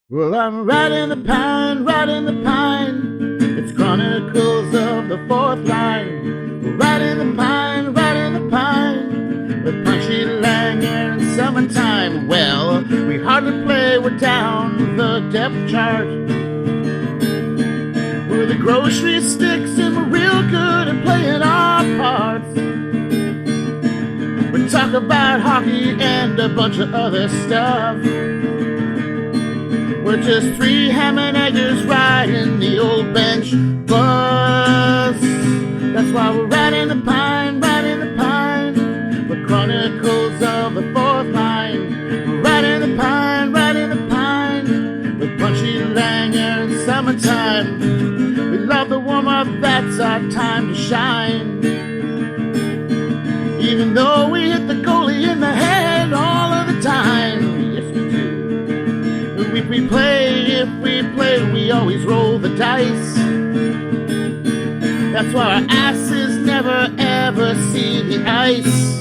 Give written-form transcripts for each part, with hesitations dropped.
Well, I'm riding the pine, riding the pine. It's Chronicles of the Fourth Line. We're riding the pine, riding the pine. With Punchy Langer and Summertime. Well, we hardly play, we're down the depth chart. We're the grocery sticks and we're real good at playing our parts. We talk about hockey and a bunch of other stuff. We're just three ham and eggers riding the old bench bus. That's why we're riding the pine, riding the pine. We're Chronicles of the Fourth Line. We're riding the pine, riding the pine. With Punchy Langer and Summertime. We love the warm-up, that's our time to shine. Even though we hit the goalie in the head all of the time. If we play, we always roll the dice. That's why our asses never ever see the ice.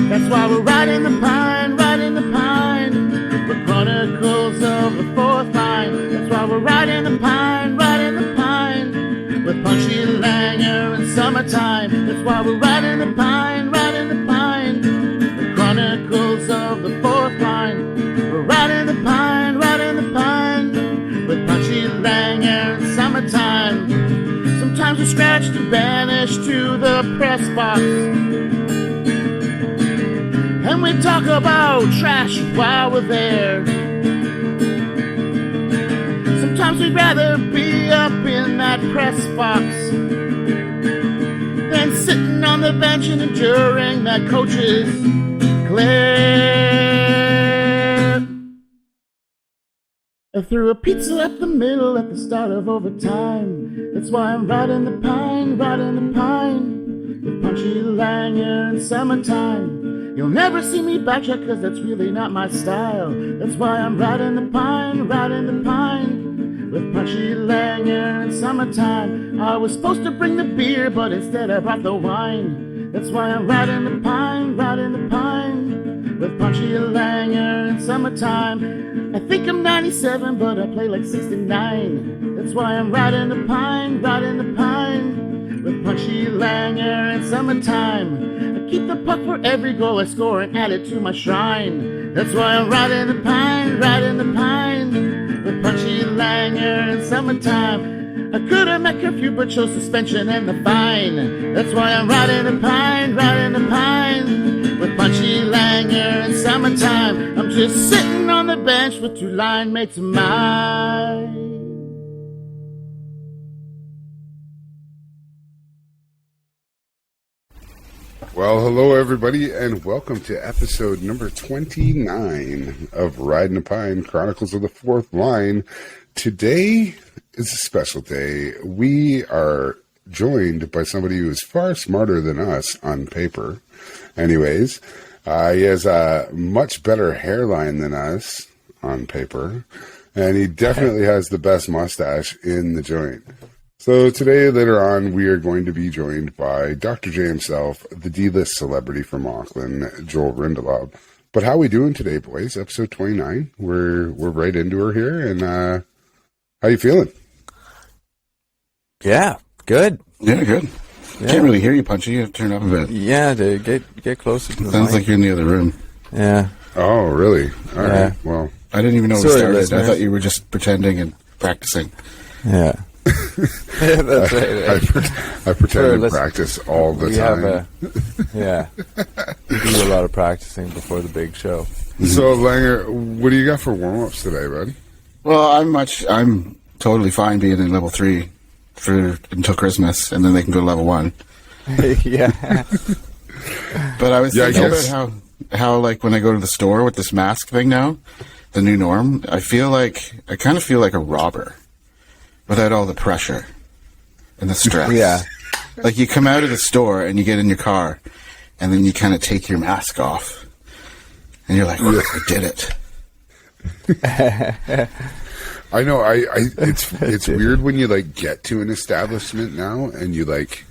That's why we're riding the pine, riding the pine. We're Chronicles of the Fourth Line. That's why we're riding the pine, riding the pine. With Punchy Langer and Summertime. That's why we're riding the pine, riding the pine. The Chronicles of the Fourth Line. We're riding the pine, riding the pine. With Punchy Langer and Summertime. Sometimes we're scratched and banished to the press box. And we talk about trash while we're there. Sometimes we'd rather be up in that press box than sitting on the bench and enduring that coach's glare. I threw a pizza up the middle at the start of overtime. That's why I'm riding the pine, riding the pine. With Punchy Langer and Summertime. You'll never see me backtrack cause that's really not my style. That's why I'm riding the pine, riding the pine. With Punchy Langer and Summertime. I was supposed to bring the beer but instead I brought the wine. That's why I'm riding the pine, riding the pine. With Punchy Langer and Summertime. I think I'm 97 but I play like 69. That's why I'm riding the pine, riding the pine. With Punchy Langer and Summertime. I keep the puck for every goal I score and add it to my shrine. That's why I'm riding the pine, riding the pine. With Punchy Langer and Summertime. I could have met curfew but chose suspension and the fine. That's why I'm riding the pine, riding the pine. With Punchy Langer and Summertime. I'm just sitting on the bench with two line mates of mine. Well, hello everybody, and welcome to episode number 29 of Riding the Pine, Chronicles of the Fourth Line. Today is a special day. We are joined by somebody who is far smarter than us on paper. Anyways, he has a much better hairline than us on paper, and he definitely has the best mustache in the joint. So today, later on, we are going to be joined by Dr. J himself, the D-list celebrity from Auckland, Joel Rindelaub. But how we doing today, boys? Episode 29. We're right into her here, and how you feeling? Yeah, good. Yeah, good. Yeah. Can't really hear you, Punchy. You have to turn up a bit. Yeah, to get closer to the Sounds mic. like you're in the other room. Yeah. Oh, really? All right. Well, I didn't even know we Sorry, started. listeners. I thought you were just pretending and practicing. Yeah. Yeah, that's right. I pretend to listen, practice all the time. We do a lot of practicing before the big show. So, Langer, what do you got for warm-ups today, bud? Well, I'm totally fine being in level 3 until Christmas, and then they can go to level 1. Yeah. But I was thinking about how like when I go to the store with this mask thing now, the new norm, I kind of feel like a robber without all the pressure and the stress. Yeah. Like you come out of the store and you get in your car and then you kind of take your mask off and you're like, I did it. I know. It's weird when you like get to an establishment now and you like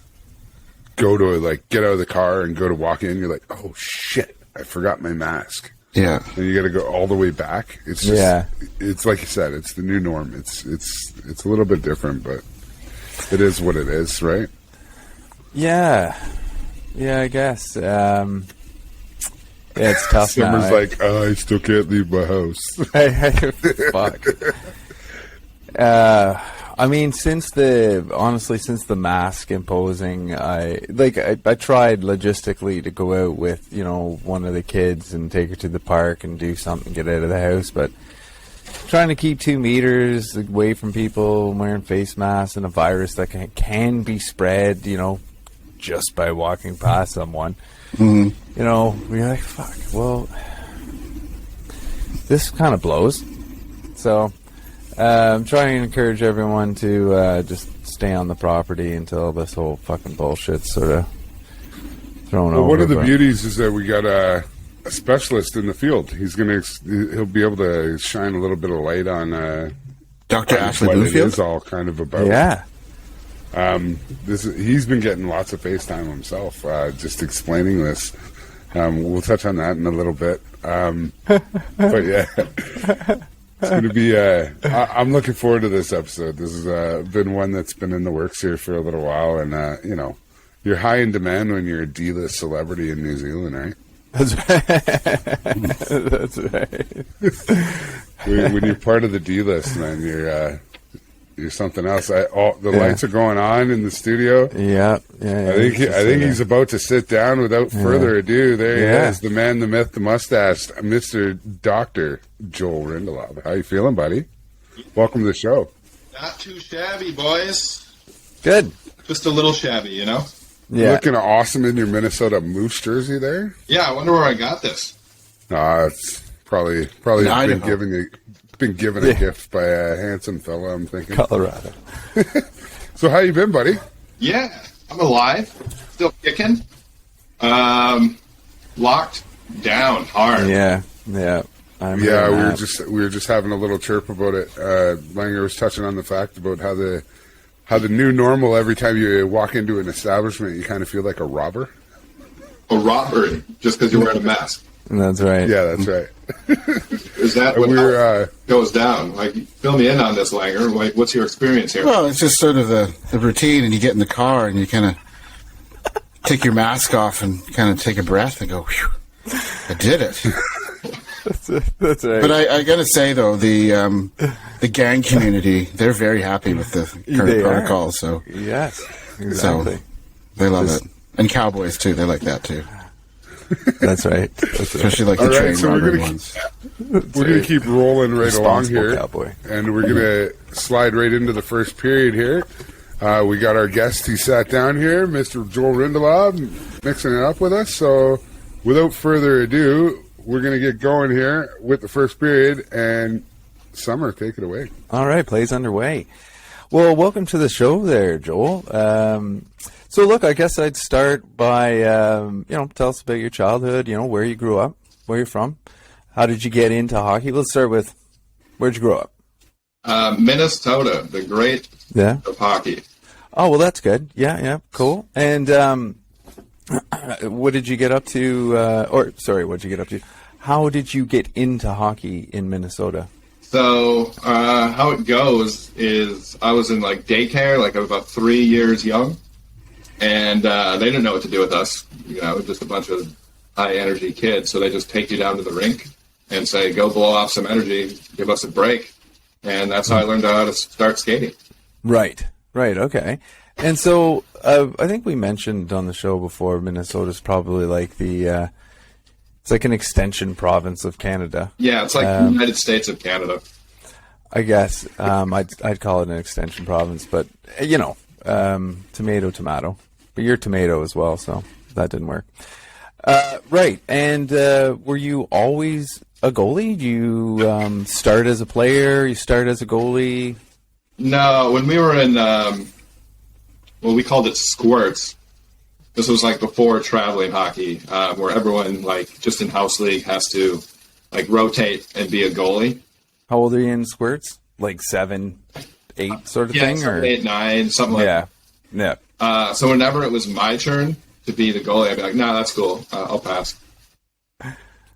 go to like get out of the car and go to walk in. You're like, oh shit, I forgot my mask. Yeah. and you got to go all the way back. It's just, it's like you said, it's the new norm. It's a little bit different, but it is what it is, right? Yeah, I guess. Yeah, it's tough now. Summer's like, I still can't leave my house. Fuck. I mean, since the mask imposing, I tried logistically to go out with, one of the kids and take her to the park and do something, get out of the house, but trying to keep 2 meters away from people, wearing face masks, and a virus that can be spread, just by walking past someone. Mm-hmm. We're like, fuck, well, this kind of blows. So, I'm trying to encourage everyone to just stay on the property until this whole fucking bullshit's sort of thrown over. One of the beauties is that we got a specialist in the field. He'll be able to shine a little bit of light on Dr. Ashley what Bluefield? it is all kind of about. Yeah. He's been getting lots of FaceTime himself, just explaining this. We'll touch on that in a little bit. But yeah, it's going to be, I'm looking forward to this episode. This has been one that's been in the works here for a little while. And, you're high in demand when you're a D-list celebrity in New Zealand, right? That's right. That's right. When you're part of the D-list, man, you're something else. The lights are going on in the studio. Yeah. I think he's about to sit down. Without further ado, there he is, the man, the myth, the mustache, Mr. Dr. Joel Rindelaub. How you feeling, buddy? Welcome to the show. Not too shabby, boys. Good. Just a little shabby, Yeah. Looking awesome in your Minnesota Moose jersey there. Yeah, I wonder where I got this. It's probably been given a gift by a handsome fella, I'm thinking. Colorado. So how you been, buddy? Yeah, I'm alive. Still kicking. Locked down hard. Yeah. We were just having a little chirp about it. Langer was touching on the fact about how the new normal, every time you walk into an establishment, you kind of feel like a robber. A robbery, just because you're wearing a mask. That's right. Yeah, that's right. Is that what goes down? Like, fill me in on this, Langer. Like, what's your experience here? Well, it's just sort of the routine, and you get in the car, and you kind of take your mask off and kind of take a breath and go, whew, I did it. That's right. But I got to say, though, the gang community, they're very happy with the current protocol. So yes, exactly. So they love it. And cowboys, too. They like that, too. That's right. Especially like the train robbery ones. We're going to keep rolling right along here. Cowboy. And we're going to slide right into the first period here. We got our guest who sat down here, Mr. Joel Rindelaub, mixing it up with us. So without further ado, we're going to get going here with the first period. And Summer, take it away. All right, play's underway. Well, welcome to the show there, Joel. So look, I guess I'd start by, tell us about your childhood, where you grew up, where you're from. How did you get into hockey? Let's start with, where'd you grow up? Minnesota, the great of hockey. Oh, well, that's good. Yeah, cool. And what did you get up to, what'd you get up to? How did you get into hockey in Minnesota? So, how it goes is I was in, daycare, I was about 3 years young. And they didn't know what to do with us, just a bunch of high-energy kids. So they just take you down to the rink and say, go blow off some energy, give us a break. And that's how I learned how to start skating. Right, okay. And so I think we mentioned on the show before, Minnesota's probably it's like an extension province of Canada. Yeah, it's like the United States of Canada. I guess I'd call it an extension province, but, tomato. But you're tomato as well, so that didn't work. Right, and were you always a goalie? Do you start as a player? You start as a goalie? No, when we were in, we called it squirts. This was before traveling hockey, where everyone just in house league has to rotate and be a goalie. How old are you in squirts? 7, 8 sort of thing? 7, 8, 9, something like that. Yeah. So whenever it was my turn to be the goalie, I'd be like, "Nah, that's cool. I'll pass."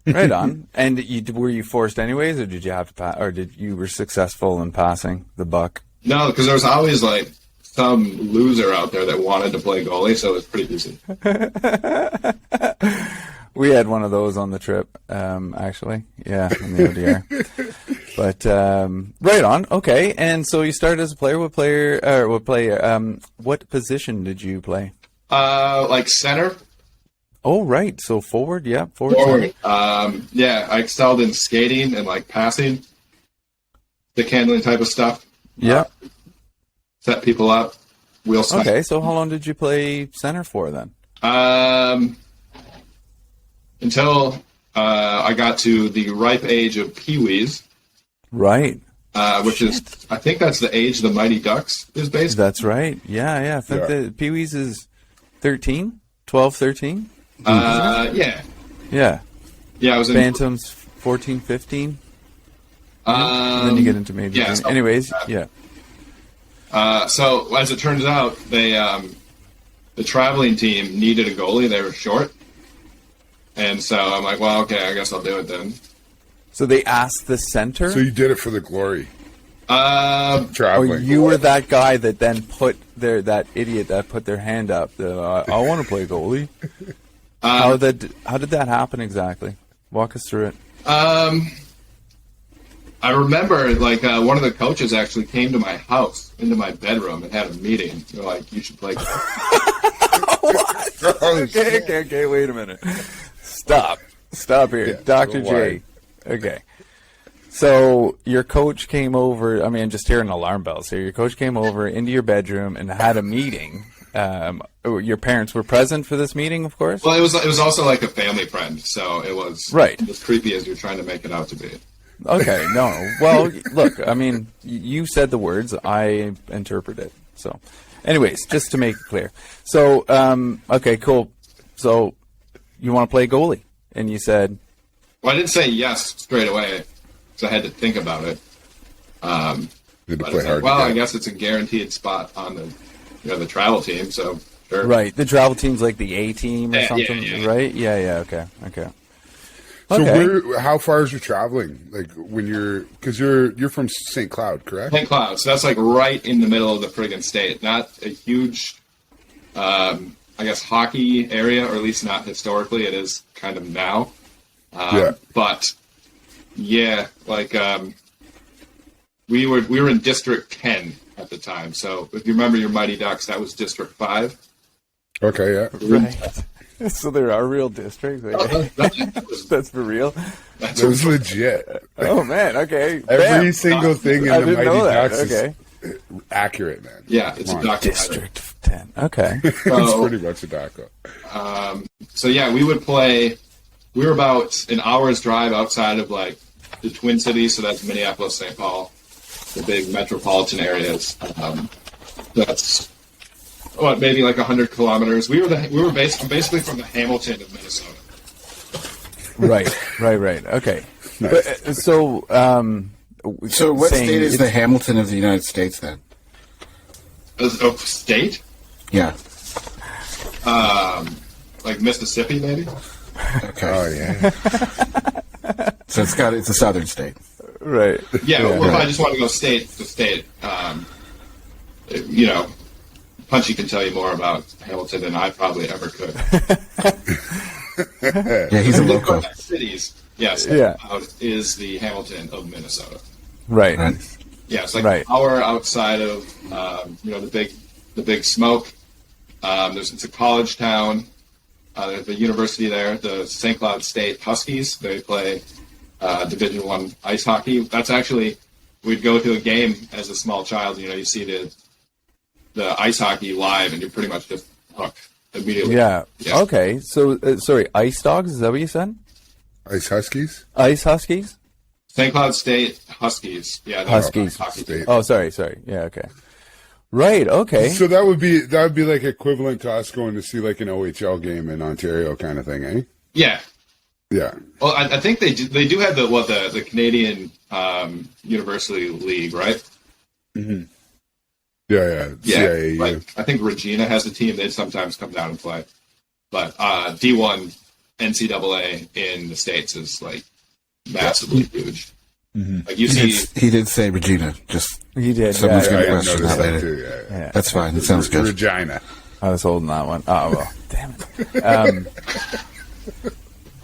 Right on. And were you forced anyways, or did you have to pass, or did you were successful in passing the buck? No, because there was always like some loser out there that wanted to play goalie, so it was pretty easy. We had one of those on the trip, actually. Yeah, in the ODR. But right on. Okay, and so you started as a player. What position did you play? Like center. Oh, right. So forward. Yeah, forward. Yeah, I excelled in skating and like passing, stick handling type of stuff. Yeah. Set people up. Wheel smash. Okay, so how long did you play center for then? Until I got to the ripe age of peewees. Right. Which is, I think that's the age the Mighty Ducks is based. That's right. Yeah. I think the Pee-wees is 13, 12, 13. Yeah. Yeah. Yeah, I was in Phantoms 14, 15. And then you get into major. Yeah, anyways, yeah. So as it turns out, they the traveling team needed a goalie. They were short, and so I'm like, well, okay, I guess I'll do it then. So they asked the center. So you did it for the glory. Or Traveling. you were that guy that then that idiot that put their hand up. I want to play goalie. How did that happen exactly? Walk us through it. I remember, like, one of the coaches actually came to my house, into my bedroom, and had a meeting. They're like, you should play goalie. What? Okay, wait a minute. Stop here. Yeah, Dr. so J. Okay. So your coach came over, I'm just hearing alarm bells here. Your coach came over into your bedroom and had a meeting. Your parents were present for this meeting, of course? Well, it was also like a family friend, so it was right. as creepy as you're trying to make it out to be. Okay, no. Well, look, you said the words. I interpret it. So, anyways, just to make it clear. So, okay, cool. So, you want to play goalie? And you said... Well, I didn't say yes straight away, because I had to think about it. Had to but play hard. Well, I guess it's a guaranteed spot on the travel team, so sure. Right, the travel team's like the A team or something, yeah. right? Yeah, okay. So how far is your traveling? Like when because you're from St. Cloud, correct? St. Cloud, so that's like right in the middle of the friggin' state. Not a huge, I guess, hockey area, or at least not historically. It is kind of now. But yeah, like we were in District 10 at the time. So if you remember your Mighty Ducks, that was District 5. Okay, yeah. Right. So there are real districts. Okay. That's for real. That was legit. Oh man, okay. Every single thing in I the didn't Mighty know that. Ducks Okay. is accurate, man. Yeah, it's a documentary. District 10. Okay. It's pretty much a doco. So yeah, we would play. We were about an hour's drive outside of like the Twin Cities, so that's Minneapolis, St. Paul, the big metropolitan areas. That's maybe like 100 kilometers. We were basically from the Hamilton of Minnesota. Right. Okay. Nice. But, so what state is the Hamilton of the United States then? State? Yeah. Like Mississippi, maybe. Okay. Oh yeah. So it's a southern state. Right. Yeah. Well, if I just want to go state to state, Punchy can tell you more about Hamilton than I probably ever could. Yeah, he's a local. Cities, yes. Yeah. Is the Hamilton of Minnesota. Right. Yeah, it's like Right. an hour outside of the big smoke. It's a college town. There's a university there, the St. Cloud State Huskies. They play Division I ice hockey. That's actually, we'd go to a game as a small child. You see the ice hockey live, and you're pretty much just hooked immediately. Yeah. Okay. So, sorry, Ice Dogs, is that what you said? Ice Huskies? Ice Huskies? St. Cloud State Huskies. Yeah. Huskies. State. Oh, sorry. Yeah, okay. Right, okay. So that would be like equivalent to us going to see like an OHL game in Ontario kind of thing, eh? Yeah. Yeah. Well, I think they do have the Canadian University League, right? Mm-hmm. Yeah. CIAU. Like, I think Regina has a team. They'd sometimes come down and play. But D1 NCAA in the States is like massively huge. Mm-hmm. Like you see, He did say Regina. Just He did. someone's Yeah, gonna I question noticed that that later. too. Yeah. That's fine. It sounds good. Regina. I was holding that one. Oh well, damn it.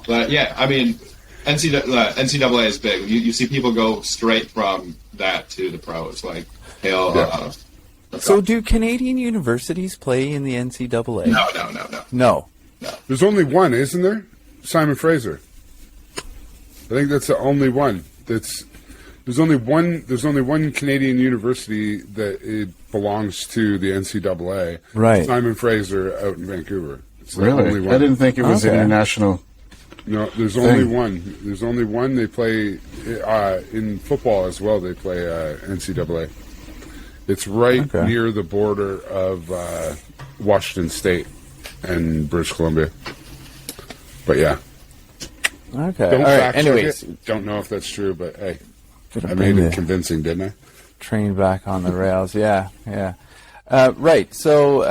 but yeah, I mean, NCAA is big. You see people go straight from that to the pros. Like, hell, So, do Canadian universities play in the NCAA? no. No. There's only one, isn't there? Simon Fraser. I think that's the only one. There's only one Canadian university that it belongs to the NCAA. Right. Simon Fraser out in Vancouver. It's the Really? only one. I didn't think it was Okay. international. No, there's only one. There's only one. They play in football as well. They play NCAA. It's right near the border of Washington State and British Columbia. But yeah. Okay. Don't All right. fact check Anyways, it. Don't know if that's true, but hey, Gonna I bring made it the convincing, didn't I? train back on the rails. Yeah. Right. So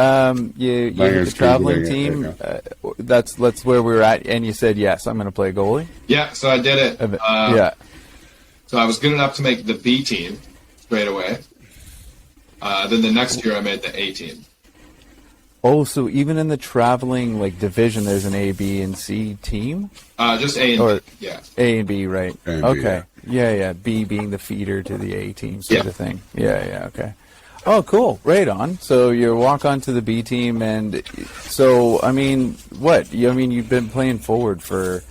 you Langer's the traveling Googling it team. right That's where we're at, and you said yes. I'm going to play goalie. Yeah, so I did it. Yeah. So I was good enough to make the B team straight away. Then the next year I made the A team. Oh, so even in the traveling like division, there's an A, B, and C team. Just A and Or- B. Yeah. A and B, right? A and B, Okay. Yeah. B being the feeder to the A team, sort Yeah. of thing. Yeah. Okay. Oh, cool. Right on. So you walk on to the B team, and so I mean, what? You've been playing forward for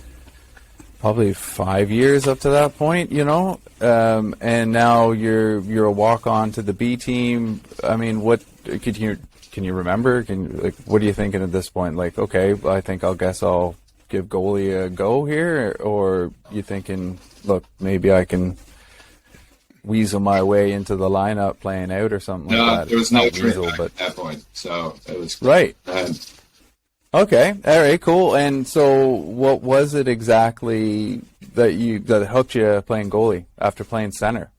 probably 5 years up to that point, and now you're a walk on to the B team. I mean, what can you remember? What are you thinking at this point? Like, okay, I think I'll give goalie a go here, or you thinking, look, maybe I can weasel my way into the lineup playing out or something like that. There was Not no trade weasel, back but at that point, so it was right. And Okay, all right, cool. And so, what was it exactly that hooked you playing goalie after playing center?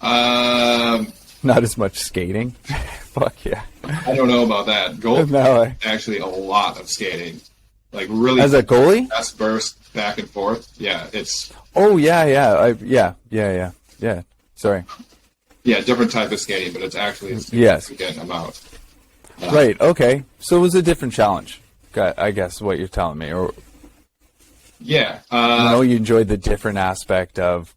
Not as much skating. Fuck yeah. I don't know about that. Goal No, actually a lot of skating, like really as a goalie? fast burst back and forth. Yeah, it's Oh yeah. Sorry. different type of skating, but it's actually a Yes. significant amount. Right. Okay. So it was a different challenge. I guess what you're telling me, or Yeah, you enjoyed the different aspect of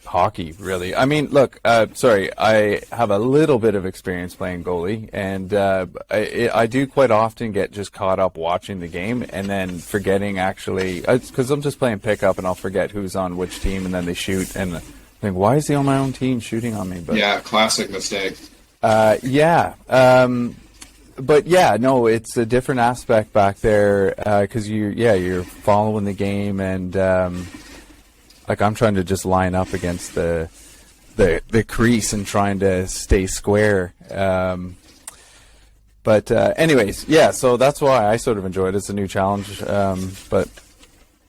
hockey. Really. I mean, look. Sorry, I have a little bit of experience playing goalie, and I do quite often get just caught up watching the game and then forgetting actually, because I'm just playing pickup and I'll forget who's on which team, and then they shoot and I think, why is he on my own team shooting on me? But yeah, classic mistake. But yeah, no, it's a different aspect back there because you're following the game, and like I'm trying to just line up against the crease and trying to stay square. But anyways, yeah, so that's why I sort of enjoyed it. It's a new challenge. But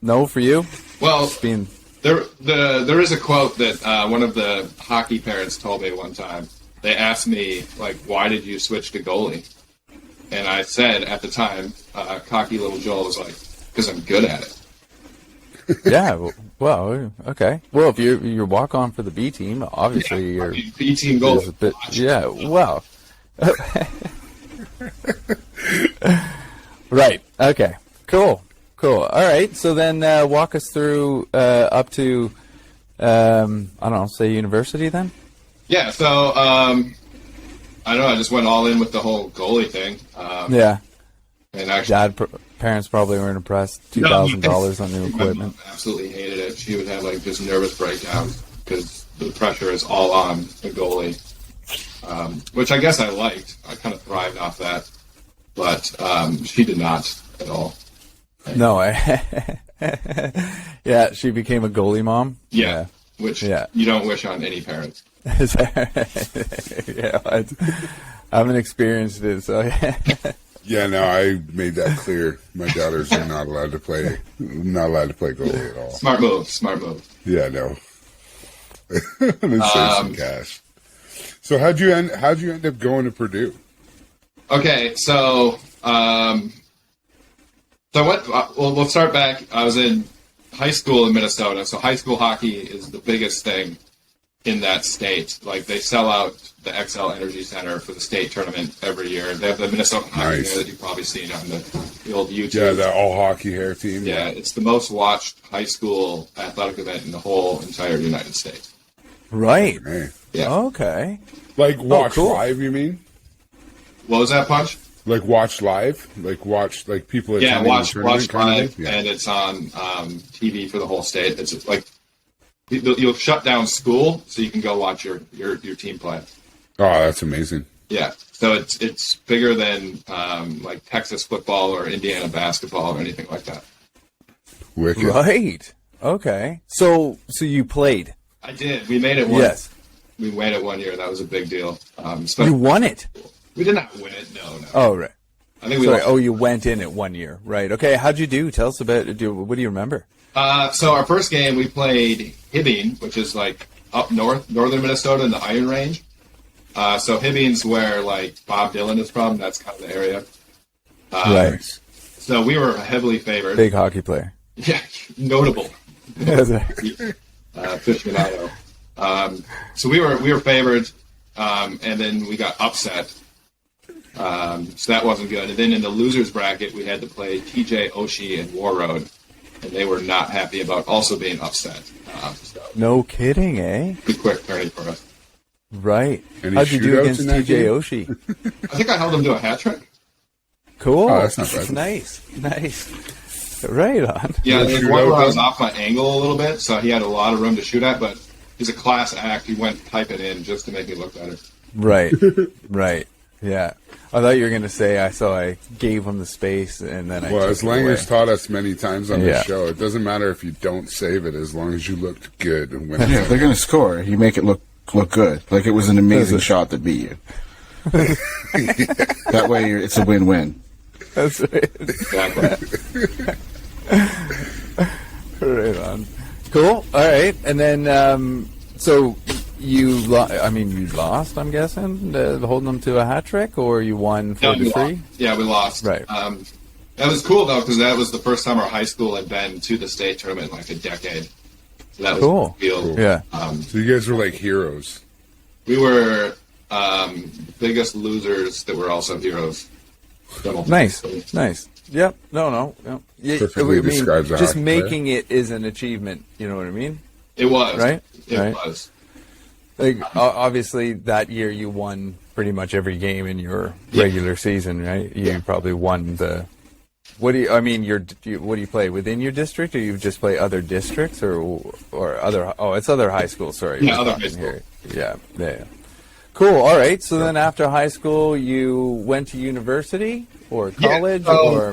no, for you, Well, being there is a quote that one of the hockey parents told me one time. They asked me, like, why did you switch to goalie? And I said at the time, cocky little Joel was like, because I'm good at it. yeah. Well, okay. Well, if you're walk on for the B team, obviously Yeah, you're B team there's goalie. a bit. Yeah. Well. Right. Okay. Cool. All right. So then, walk us through up to I don't know, say university then. Yeah, so I don't know. I just went all in with the whole goalie thing. Yeah. And actually, Parents probably weren't impressed. $2,000 on new equipment. my mom absolutely hated it. She would have like just nervous breakdowns because the pressure is all on the goalie, which I guess I liked. I kind of thrived off that, but she did not at all. No. Yeah, she became a goalie mom. Yeah, which you don't wish on any parent. Yeah, I haven't experienced it, so Yeah, no, I made that clear. My daughters are not allowed to play goalie at all. Smart move. Yeah, no. Let's save some cash. So how'd you end up going to Purdue? Okay, so So we'll start back. I was in high school in Minnesota. So high school hockey is the biggest thing in that state. Like, they sell out the XL Energy Center for the state tournament every year. They have the Minnesota hockey there that you've probably seen on the old YouTube. Yeah, the all hockey hair team. Yeah, it's the most watched high school athletic event in the whole entire United States. Right. Hey. Yeah. Okay. Like watch cool. live, you mean? What was that, Punch? Like watch live? Like watch like people Yeah, attending watch the tournament kind of live, thing? Yeah. and it's on TV for the whole state. It's like you'll shut down school so you can go watch your team play. Oh, that's amazing. Yeah, so it's bigger than like Texas football or Indiana basketball or anything like that. Wicked. Right. Okay. So you played. I did. We made it one. Yes. We made it 1 year. That was a big deal. You won it. We did not win it. No. Oh, right. I think we Sorry. lost. Oh, you went in it 1 year. Right. Okay. How'd you do? Tell us about it. What do you remember? So our first game, we played Hibbing, which is like up northern Minnesota in the Iron Range. So Hibbing's where like Bob Dylan is from. That's kind of the area. Right. So we were heavily favored. Big hockey player. Yeah, notable. Yes. Aficionado. So we were favored, and then we got upset. So that wasn't good. And then in the losers bracket, we had to play TJ Oshie and War Road, and they were not happy about also being upset. So No kidding, eh? pretty quick turning for us. Right. Any How'd you do shootouts against in that TJ game? Oshie? I think I held them to a hat trick. Cool. Oh, that's not bad. Nice. Right on. Yeah, Did you there's shoot one out where I was then? off my angle a little bit, so he had a lot of room to shoot at, but he's a class act. He went typing in just to make me look better. Right. Right. Yeah. I thought you were going to say I gave him the space and then I Well, took as it away. Langer's taught us many times on Yeah. this show, it doesn't matter if you don't save it as long as you looked good. And when Yeah, they're going to score. You make it look good. Like it was an amazing shot that beat you. That way, it's a win-win. That's right. Exactly. Right on. Cool. All right. And then, so you lost, I'm guessing, holding them to a hat trick, or you won 4-3? Yeah, we lost. Right. That was cool, though, because that was the first time our high school had been to the state tournament in like a decade. So that was Cool. a big deal. Yeah. So you guys were like heroes. We were biggest losers that were also heroes. Nice. Yep. No. Yep. Perfectly describes a just hockey making it is an achievement. You know what I mean? It was. Right? It Right. was. Like obviously that year you won pretty much every game in your regular season, right? You probably won the. What do you play within your district, or you just play other districts, or other? Oh, it's other high school. Sorry, Yeah, we're other talking high school. here. Yeah. Cool. All right. So then, after high school, you went to university or college, or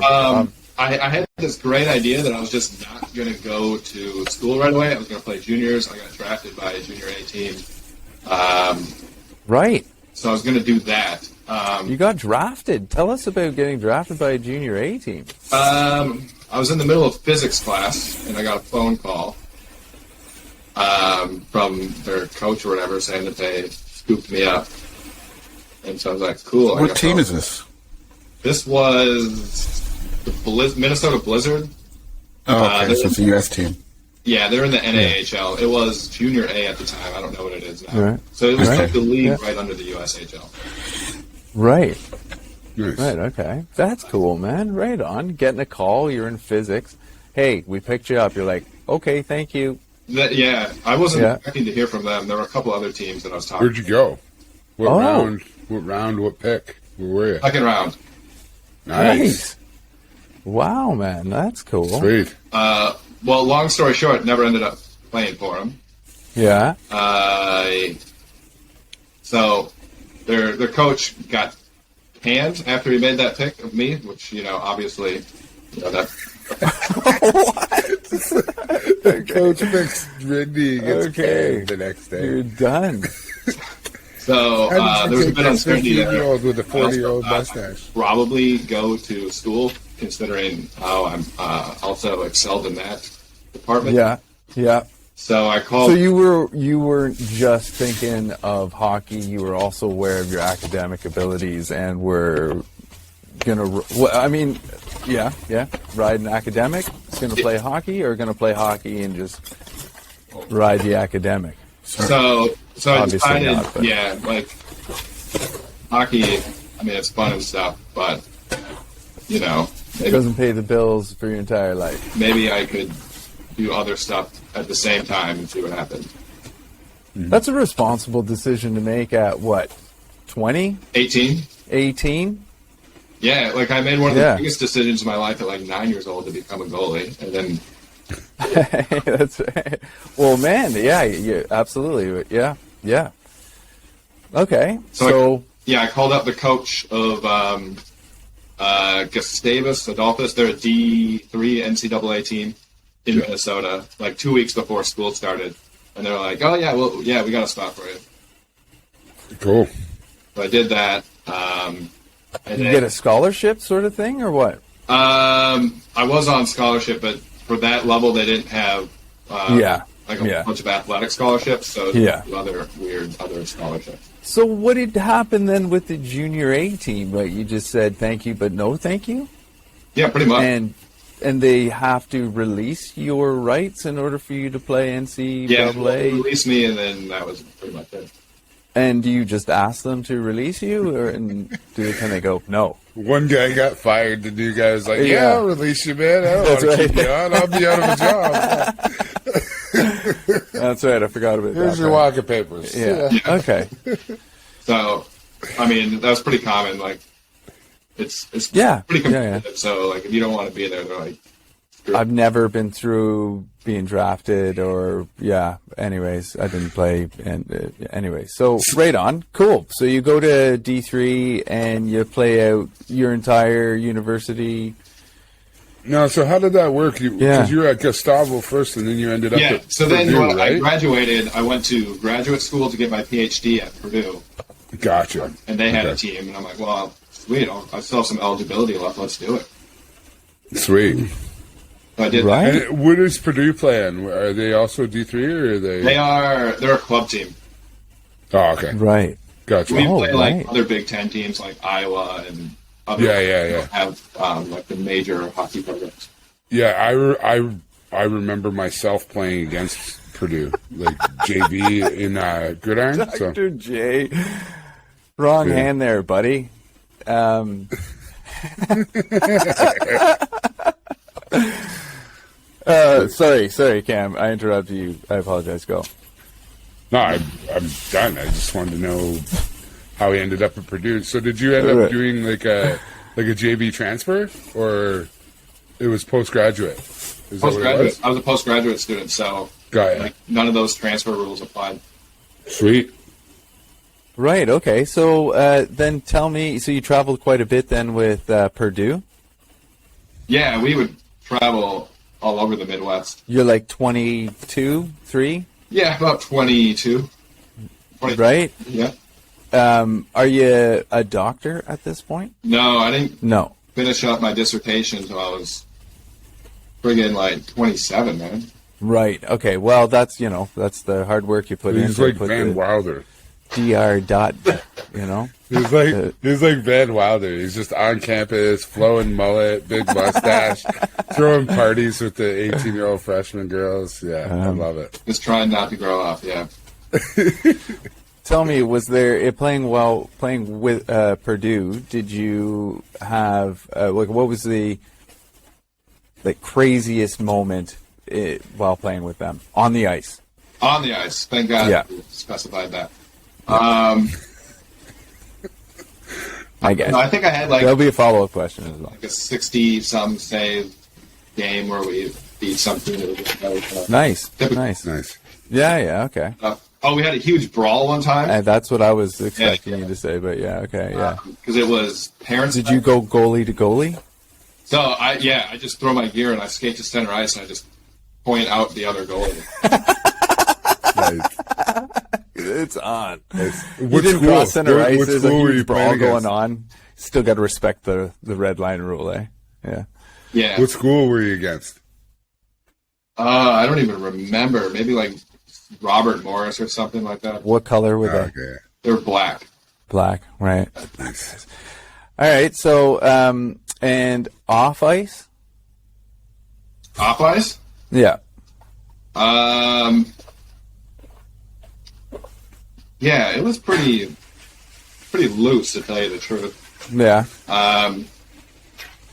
I had this great idea that I was just not going to go to school right away. I was going to play juniors. I got drafted by a junior A team. right. So I was going to do that. You got drafted. Tell us about getting drafted by a junior A team. I was in the middle of physics class, and I got a phone call from their coach or whatever saying that they scooped me up. And so I was like, cool. What team is this? This was the Minnesota Blizzard. Oh, okay. So it's a U.S. team. Yeah, they're in the NAHL. It was junior A at the time. I don't know what it is now. Right. So it was Right. like the league Yeah. right under the USHL. Right. Nice. Right, okay. That's cool, man. Right on. Getting a call, you're in physics. Hey, we picked you up. You're like, okay, thank you. I wasn't Yeah. expecting to hear from them. There were a couple other teams that I was talking Where'd you go? What Oh. round? What round? What pick? Where were you? Second round. Nice. Wow, man. That's cool. Sweet. Well, long story short, never ended up playing for them. Yeah. So their coach got canned after he made that pick of me, which, obviously, that. Coach picks Rindy gets Okay. canned the next day. You're done. So How there did was you a take bit that uncertainty there. 15-year-old with a I also 40-year-old thought mustache? I'd probably go to school, considering how I'm also excelled in that department. Yeah. So I called. So you weren't just thinking of hockey, you were also aware of your academic abilities and were I mean, yeah. Ride an academic. It's going to play hockey, or going to play hockey and just ride the academic. So I Obviously decided, not, but- yeah, like hockey. I mean, it's fun and stuff, but you know, It doesn't pay the bills for your entire life. maybe I could do other stuff at the same time and see what happens. That's a responsible decision to make at what, 20, 18. 18? Yeah, like I made one of the Yeah. biggest decisions in my life at like 9 years old to become a goalie, and then That's well, man. Yeah, absolutely. Yeah. Okay, so I called up the coach of Gustavus Adolphus. They're a D3 NCAA team in Minnesota, like 2 weeks before school started, and they're like, "Oh yeah, well, yeah, we got a spot for you." Cool. So I did that. And you then, get a scholarship sort of thing, or what? I was on scholarship, but for that level, they didn't have like a bunch of athletic scholarships. So other scholarships. So what did happen then with the junior A team? Like you just said thank you, but no thank you, Yeah, pretty much. and they have to release your rights in order for you to play NCAA. Yeah, they released me, and then that was pretty much it. And do you just ask them to release you, or can they go no? One guy got fired. The new guy was like, Yeah. "Yeah, I'll release you, man. I don't want to keep you on. I'll be out of a job." That's right. I forgot about that. Here's your walking papers. Yeah. Okay. So, I mean, that's pretty common. Like, it's pretty competitive. So, like, if you don't want to be there, they're like, I've never been through being drafted or anyways, I didn't play anyway. So right on. Cool. So you go to D3 and you play out your entire university. No, so how did that work? Because you were at Gustavo first, and then you ended up at so Purdue, then when I right? graduated, I went to graduate school to get my PhD at Purdue. Gotcha. And they had a team, and I'm like, well, sweet, I still have some eligibility left. Let's do it. Sweet. So I did Right. that. And what is Purdue playing? Are they also D3 or are they? They're a club team. Oh, okay. Right. Gotcha. We play like right. other Big Ten teams like Iowa and other Yeah. have like the major hockey programs. Yeah, I remember myself playing against Purdue, like JV in Gridiron. So. Dr. J. Wrong hand there, buddy. Sorry, Cam. I interrupted you. I apologize. Go. No, I'm done. I just wanted to know how he ended up at Purdue. So did you end up doing like a JV transfer, or it was postgraduate? Is that what it was? I was a postgraduate student, so Got it. like none of those transfer rules applied. Sweet. Right. Okay. So then tell me. So you traveled quite a bit then with Purdue. Yeah, we would travel all over the Midwest. You're like 22, 3? Yeah, about 22. Right? Yeah. Are you a doctor at this point? No, I didn't No. finish up my dissertation until I was friggin' like 27, man. Right. Okay. Well, that's the hard work you put in. He's like Van Wilder. Dr. Dot. You know. He's like Van Wilder. He's just on campus, flowing mullet, big mustache, throwing parties with the 18-year-old freshman girls. Yeah, I love it. Just trying not to grow up, yeah. Tell me, was there playing with Purdue? Did you have what was the craziest moment while playing with them on the ice? On the ice, thank God you specified that. I guess. No, I think I had like There'll be a follow-up question as well. a 60-some save game where we beat something that was Nice. Nice. Yeah. Okay. we had a huge brawl one time. That's what I was expecting you to say, but okay. Yeah. Because it was parents. Did you go goalie to goalie? So I just throw my gear and I skate to center ice and I just point out the other goalie. Nice. It's on. You What didn't school? cross center ice. What There's a school were you huge brawl playing going against? on. Still got to respect the red line rule, eh? Yeah. Yeah. What school were you against? I don't even remember. Maybe like Robert Morris or something like that. What color were they? Okay. They were black. Black, right? Nice. All right. So, and off ice? Off ice? Yeah. Yeah, it was pretty loose, to tell you the truth. Yeah.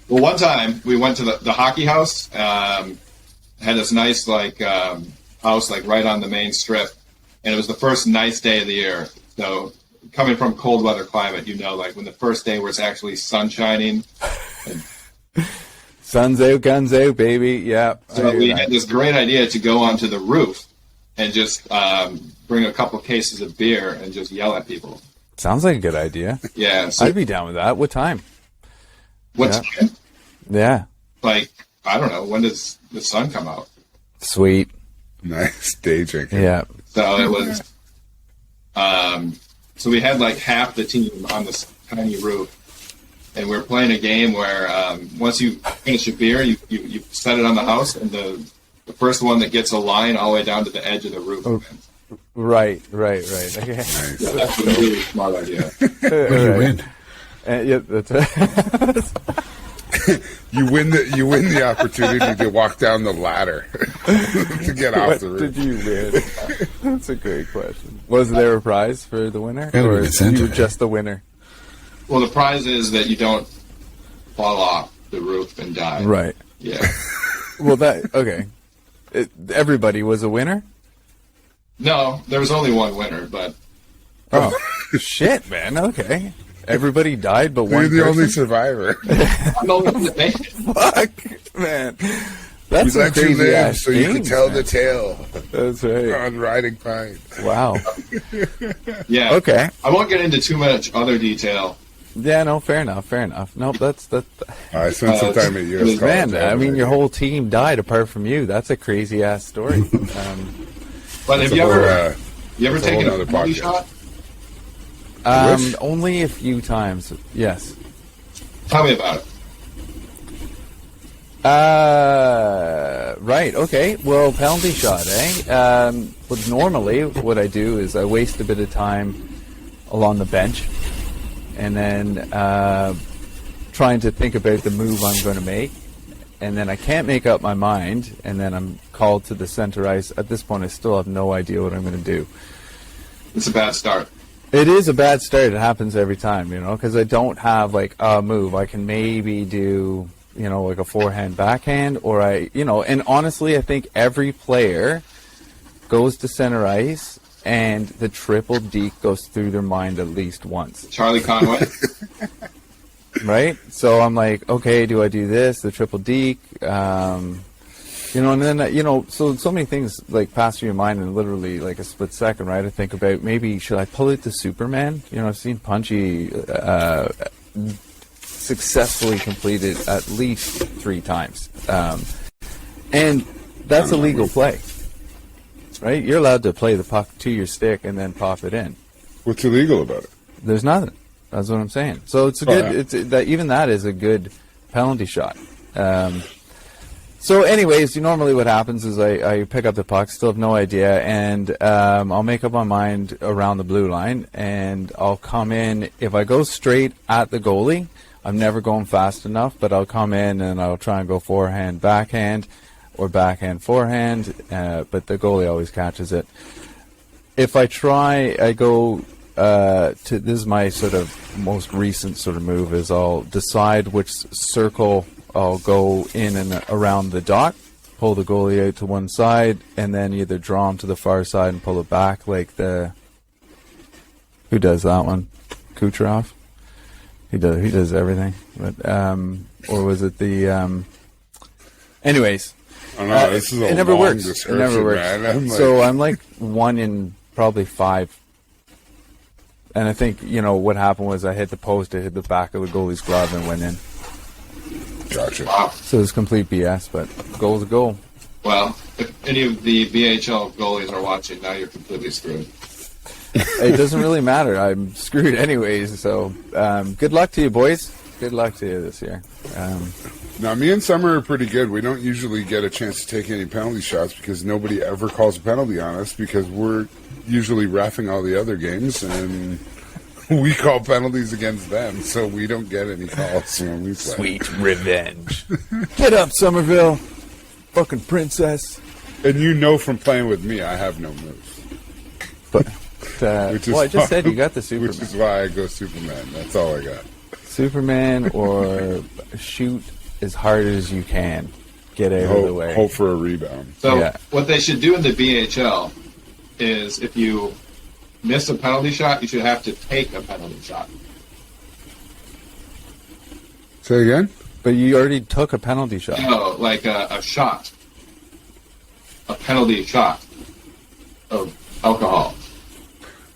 Well, one time we went to the hockey house. Had this nice house right on the main strip, and it was the first nice day of the year. So coming from cold weather climate, when the first day where it's actually sun shining. Sun's out, guns out, baby. Yeah. So we had this great idea to go onto the roof and just bring a couple cases of beer and just yell at people. Sounds like a good idea. Yeah. So I'd be down with that. What time? What time? Yeah. I don't know. When does the sun come out? Sweet. Nice day drinking. Yeah. So it was. So we had half the team on this tiny roof, and we were playing a game where once you finish your beer, you set it on the house, and the first one that gets a line all the way down to the edge of the roof. Oh. Right. Okay. Nice. Yeah, that's a really smart idea. You win. Yeah, that's You win the opportunity to walk down the ladder to get off the roof. Did you win? That's a great question. Was there a prize for the winner, or you were just the winner? Well, the prize is that you don't fall off the roof and die. Right. Yeah. Well, okay. Everybody was a winner? No, there was only one winner, but Oh, shit, man. Okay. Everybody died but You're one the only person? survivor. I'm the only one that made it. Fuck, man. That's We some let you crazy live ass so you could games, tell man. the tale That's right. on Riding Pine. Wow. Yeah. Okay. I won't get into too much other detail. Yeah, no, fair enough. Nope, that's I spent some time at U.S. man. college. I mean, your whole team died apart from you. That's a crazy ass story. But have you ever taken a whole nother penalty podcast. shot? Wish? Only a few times. Yes. Tell me about it. Right. Okay. Well, penalty shot, eh? But normally, what I do is I waste a bit of time along the bench, and then trying to think about the move I'm going to make, and then I can't make up my mind, and then I'm called to the center ice. At this point, I still have no idea what I'm going to do. It's a bad start. It is a bad start. It happens every time, because I don't have a move. I can maybe do, a forehand, backhand, or and honestly, I think every player goes to center ice and the triple deke goes through their mind at least once. Charlie Conway. Right? So I'm like, okay, do I do this, the triple deke? And then, so many things pass through your mind in literally a split second, right? I think about maybe should I pull it to Superman? I've seen Punchy successfully completed at least 3 times. And that's a legal play, right? You're allowed to play the puck to your stick and then pop it in. What's illegal about it? There's nothing. That's what I'm saying. So it's a good. Yeah. Even that is a good penalty shot. So, anyways, normally what happens is I pick up the puck, still have no idea, and I'll make up my mind around the blue line, and I'll come in. If I go straight at the goalie, I'm never going fast enough, but I'll come in and I'll try and go forehand, backhand, or backhand, forehand, but the goalie always catches it. If I go this is my sort of most recent sort of move, is I'll decide which circle I'll go in and around the dot, pull the goalie out to one side, and then either draw him to the far side and pull it back who does that one? Kucherov? He does everything. But or was it the anyways. Oh, no, this is a it never long works. It description, never works. man. So I'm 1 in probably 5. And I think, what happened was I hit the post, it hit the back of the goalie's glove and went in. Gotcha. Wow. So it's complete BS, but goal's a goal. Well, if any of the BHL goalies are watching, now you're completely screwed. It doesn't really matter. I'm screwed anyways. So good luck to you, boys. Good luck to you this year. Now, me and Summer are pretty good. We don't usually get a chance to take any penalty shots because nobody ever calls a penalty on us because we're usually reffing all the other games and we call penalties against them, so we don't get any calls when we play. Sweet revenge. Get up, Somerville. Fucking princess. And you know from playing with me, I have no moves. But, well, I just said you got the Superman. Which is why I go Superman. That's all I got. Superman or shoot as hard as you can. Get out of the way. Hope for a rebound. So what they should do in the BHL is if you miss a penalty shot, you should have to take a penalty shot. Say again? But you already took a penalty shot. No, like a shot. A penalty shot of alcohol.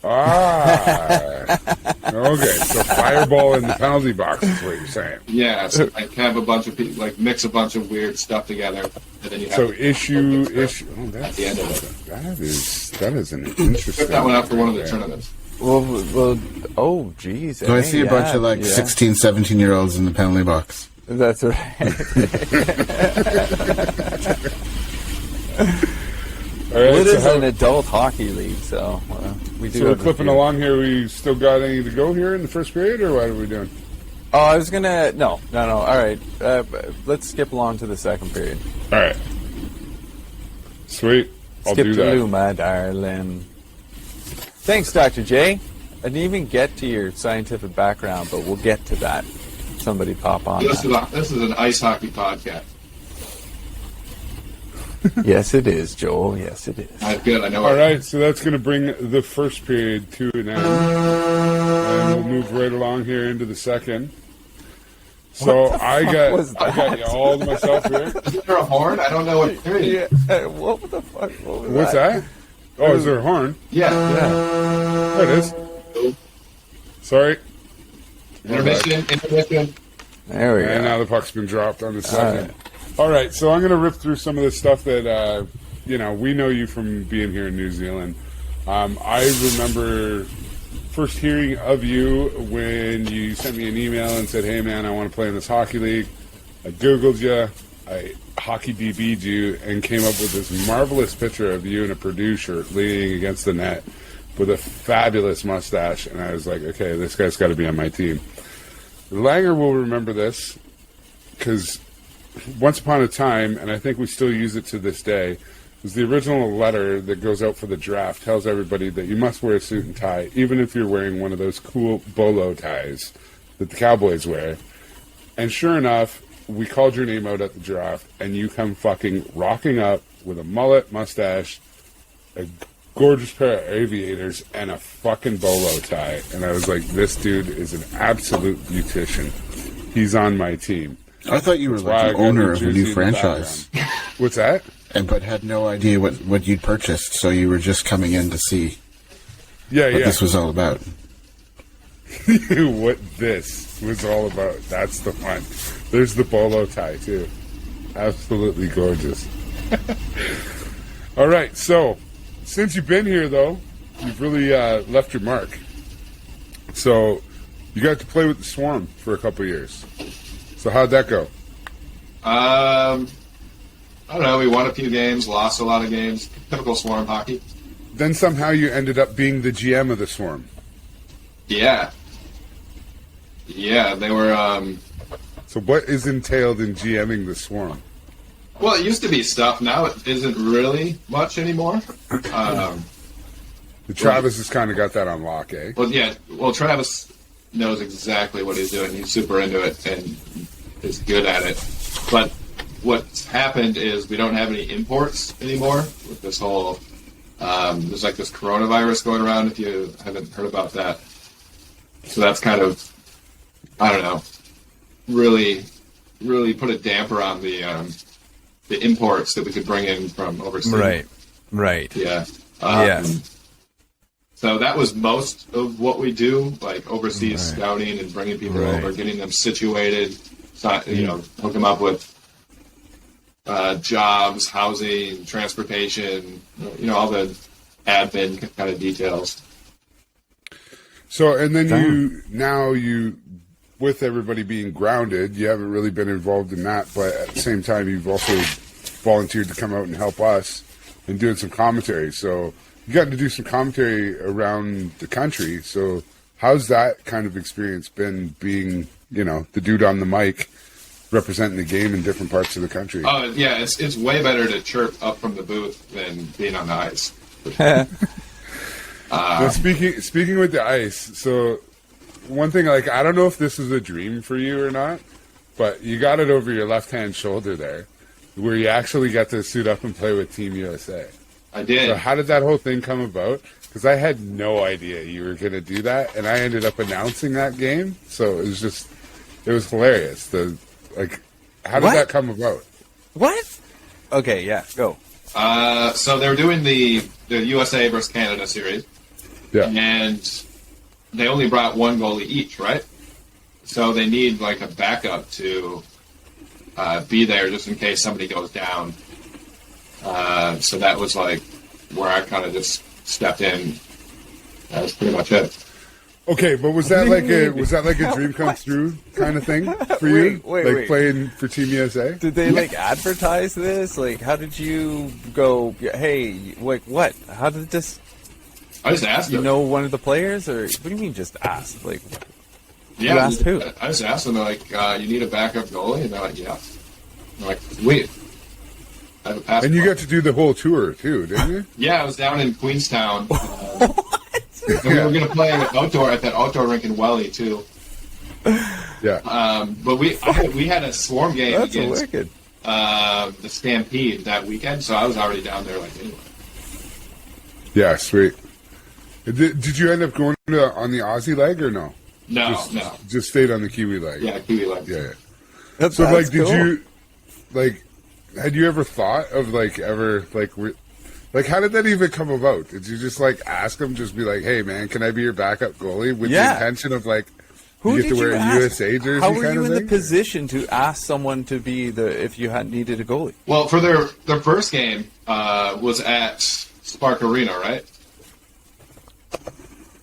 Ah. Okay, so fireball in the penalty box is what you're saying. Yeah, so like have a bunch of people, like mix a bunch of weird stuff together, and then you have So to issue. Oh, at the end of it. That is an interesting. Put that one out for one of the tournaments. Well, oh, geez. So I see a bunch of 16, 17-year-olds in the penalty box. That's right. All right, it so is an adult hockey league, so we do. So we're clipping along here. We still got any to go here in the first period, or what are we doing? Oh, I was gonna. No. All right, let's skip along to the second period. All right. Sweet. I'll Skip do to that. Lou, my darling. Thanks, Dr. J. I didn't even get to your scientific background, but we'll get to that. Somebody pop on. This is an ice hockey podcast. Yes, it is, Joel. Yes, it is. Good, I know. All right, so that's going to bring the first period to an end, and we'll move right along here into the second. So I got you all to myself here. Is there a horn? I don't know what period. Yeah. What the fuck? What's that? Oh, is there a horn? Yeah. There it is. Sorry. Intermission. There we And go. now the puck's been dropped on the second. All right, so I'm going to rip through some of the stuff that, we know you from being here in New Zealand. I remember first hearing of you when you sent me an email and said, hey, man, I want to play in this hockey league. I Googled you. I hockey DB'd you and came up with this marvelous picture of you in a Purdue shirt leaning against the net with a fabulous mustache. And I was like, okay, this guy's got to be on my team. Langer will remember this because once upon a time, and I think we still use it to this day, is the original letter that goes out for the draft tells everybody that you must wear a suit and tie, even if you're wearing one of those cool bolo ties that the Cowboys wear. And sure enough, we called your name out at the draft, and you come fucking rocking up with a mullet, mustache, a gorgeous pair of aviators, and a fucking bolo tie. And I was like, this dude is an absolute beautician. He's on my team. I thought you were like the owner of a new franchise. What's that? But had no idea what you'd purchased, so you were just coming in to see what this was all about. What this was all about. That's the fun. There's the bolo tie, too. Absolutely gorgeous. All right, so since you've been here, though, you've really left your mark. So you got to play with the Swarm for a couple of years. So how'd that go? I don't know. We won a few games, lost a lot of games. Typical Swarm hockey. Then somehow you ended up being the GM of the Swarm. Yeah. Yeah, they were... So what is entailed in GMing the Swarm? Well, it used to be stuff. Now it isn't really much anymore. Travis has kind of got that on lock, eh? Well, yeah. Well, Travis knows exactly what he's doing. He's super into it and is good at it. But what's happened is we don't have any imports anymore with this whole... there's like this coronavirus going around, if you haven't heard about that. So that's kind of, I don't know, really put a damper on the imports that we could bring in from overseas. Right. Yeah. Yes. So that was most of what we do, like overseas scouting and bringing people over, getting them situated, hook them up with jobs, housing, transportation, all the admin kind of details. So, and then you, with everybody being grounded, you haven't really been involved in that, but at the same time, you've also volunteered to come out and help us and doing some commentary. So you got to do some commentary around the country. So how's that kind of experience been, being, you know, the dude on the mic representing the game in different parts of the country? Oh yeah, it's way better to chirp up from the booth than being on the ice. Well, speaking with the ice, so one thing, like, I don't know if this is a dream for you or not, but you got it over your left-hand shoulder there, where you actually got to suit up and play with Team USA. I did. So how did that whole thing come about? Because I had no idea you were going to do that, and I ended up announcing that game, so it was hilarious. How did that come about? What? Okay, yeah, go. So they were doing the USA versus Canada series. Yeah. And they only brought one goalie each, right? So they need like a backup to be there just in case somebody goes down. So that was like where I kind of just stepped in. That was pretty much it. Okay, but was that like a dream come true kind of thing for you? Wait. Playing for Team USA? Did they like advertise this? Like, how did you go? Hey, like what? How did this? I just asked You them. know one of the players, or what do you mean just asked? Like, Yeah, you asked who? I just asked them, they're like, you need a backup goalie? And they're like, yeah. I'm like, sweet. I have a passport. And you got to do the whole tour too, didn't you? Yeah, I was down in Queenstown. And we were going to play outdoor at that outdoor rink in Welly, too. Yeah. But we had a swarm game that's against wicked. the Stampede that weekend, so I was already down there like anyway. Yeah, sweet. Did you end up going on the Aussie leg or no? No. Just stayed on the Kiwi leg. Yeah, Kiwi leg. Yeah. That's So like, cool. did you like? Had you ever thought of like how did that even come about? Did you just like ask them, just be like, "Hey man, can I be your backup goalie?" With the intention of like, Who you get did to wear you a ask? USA jersey? How were kind you of in the thing? position to ask someone to be if you had needed a goalie? Well, for their first game was at Spark Arena, right?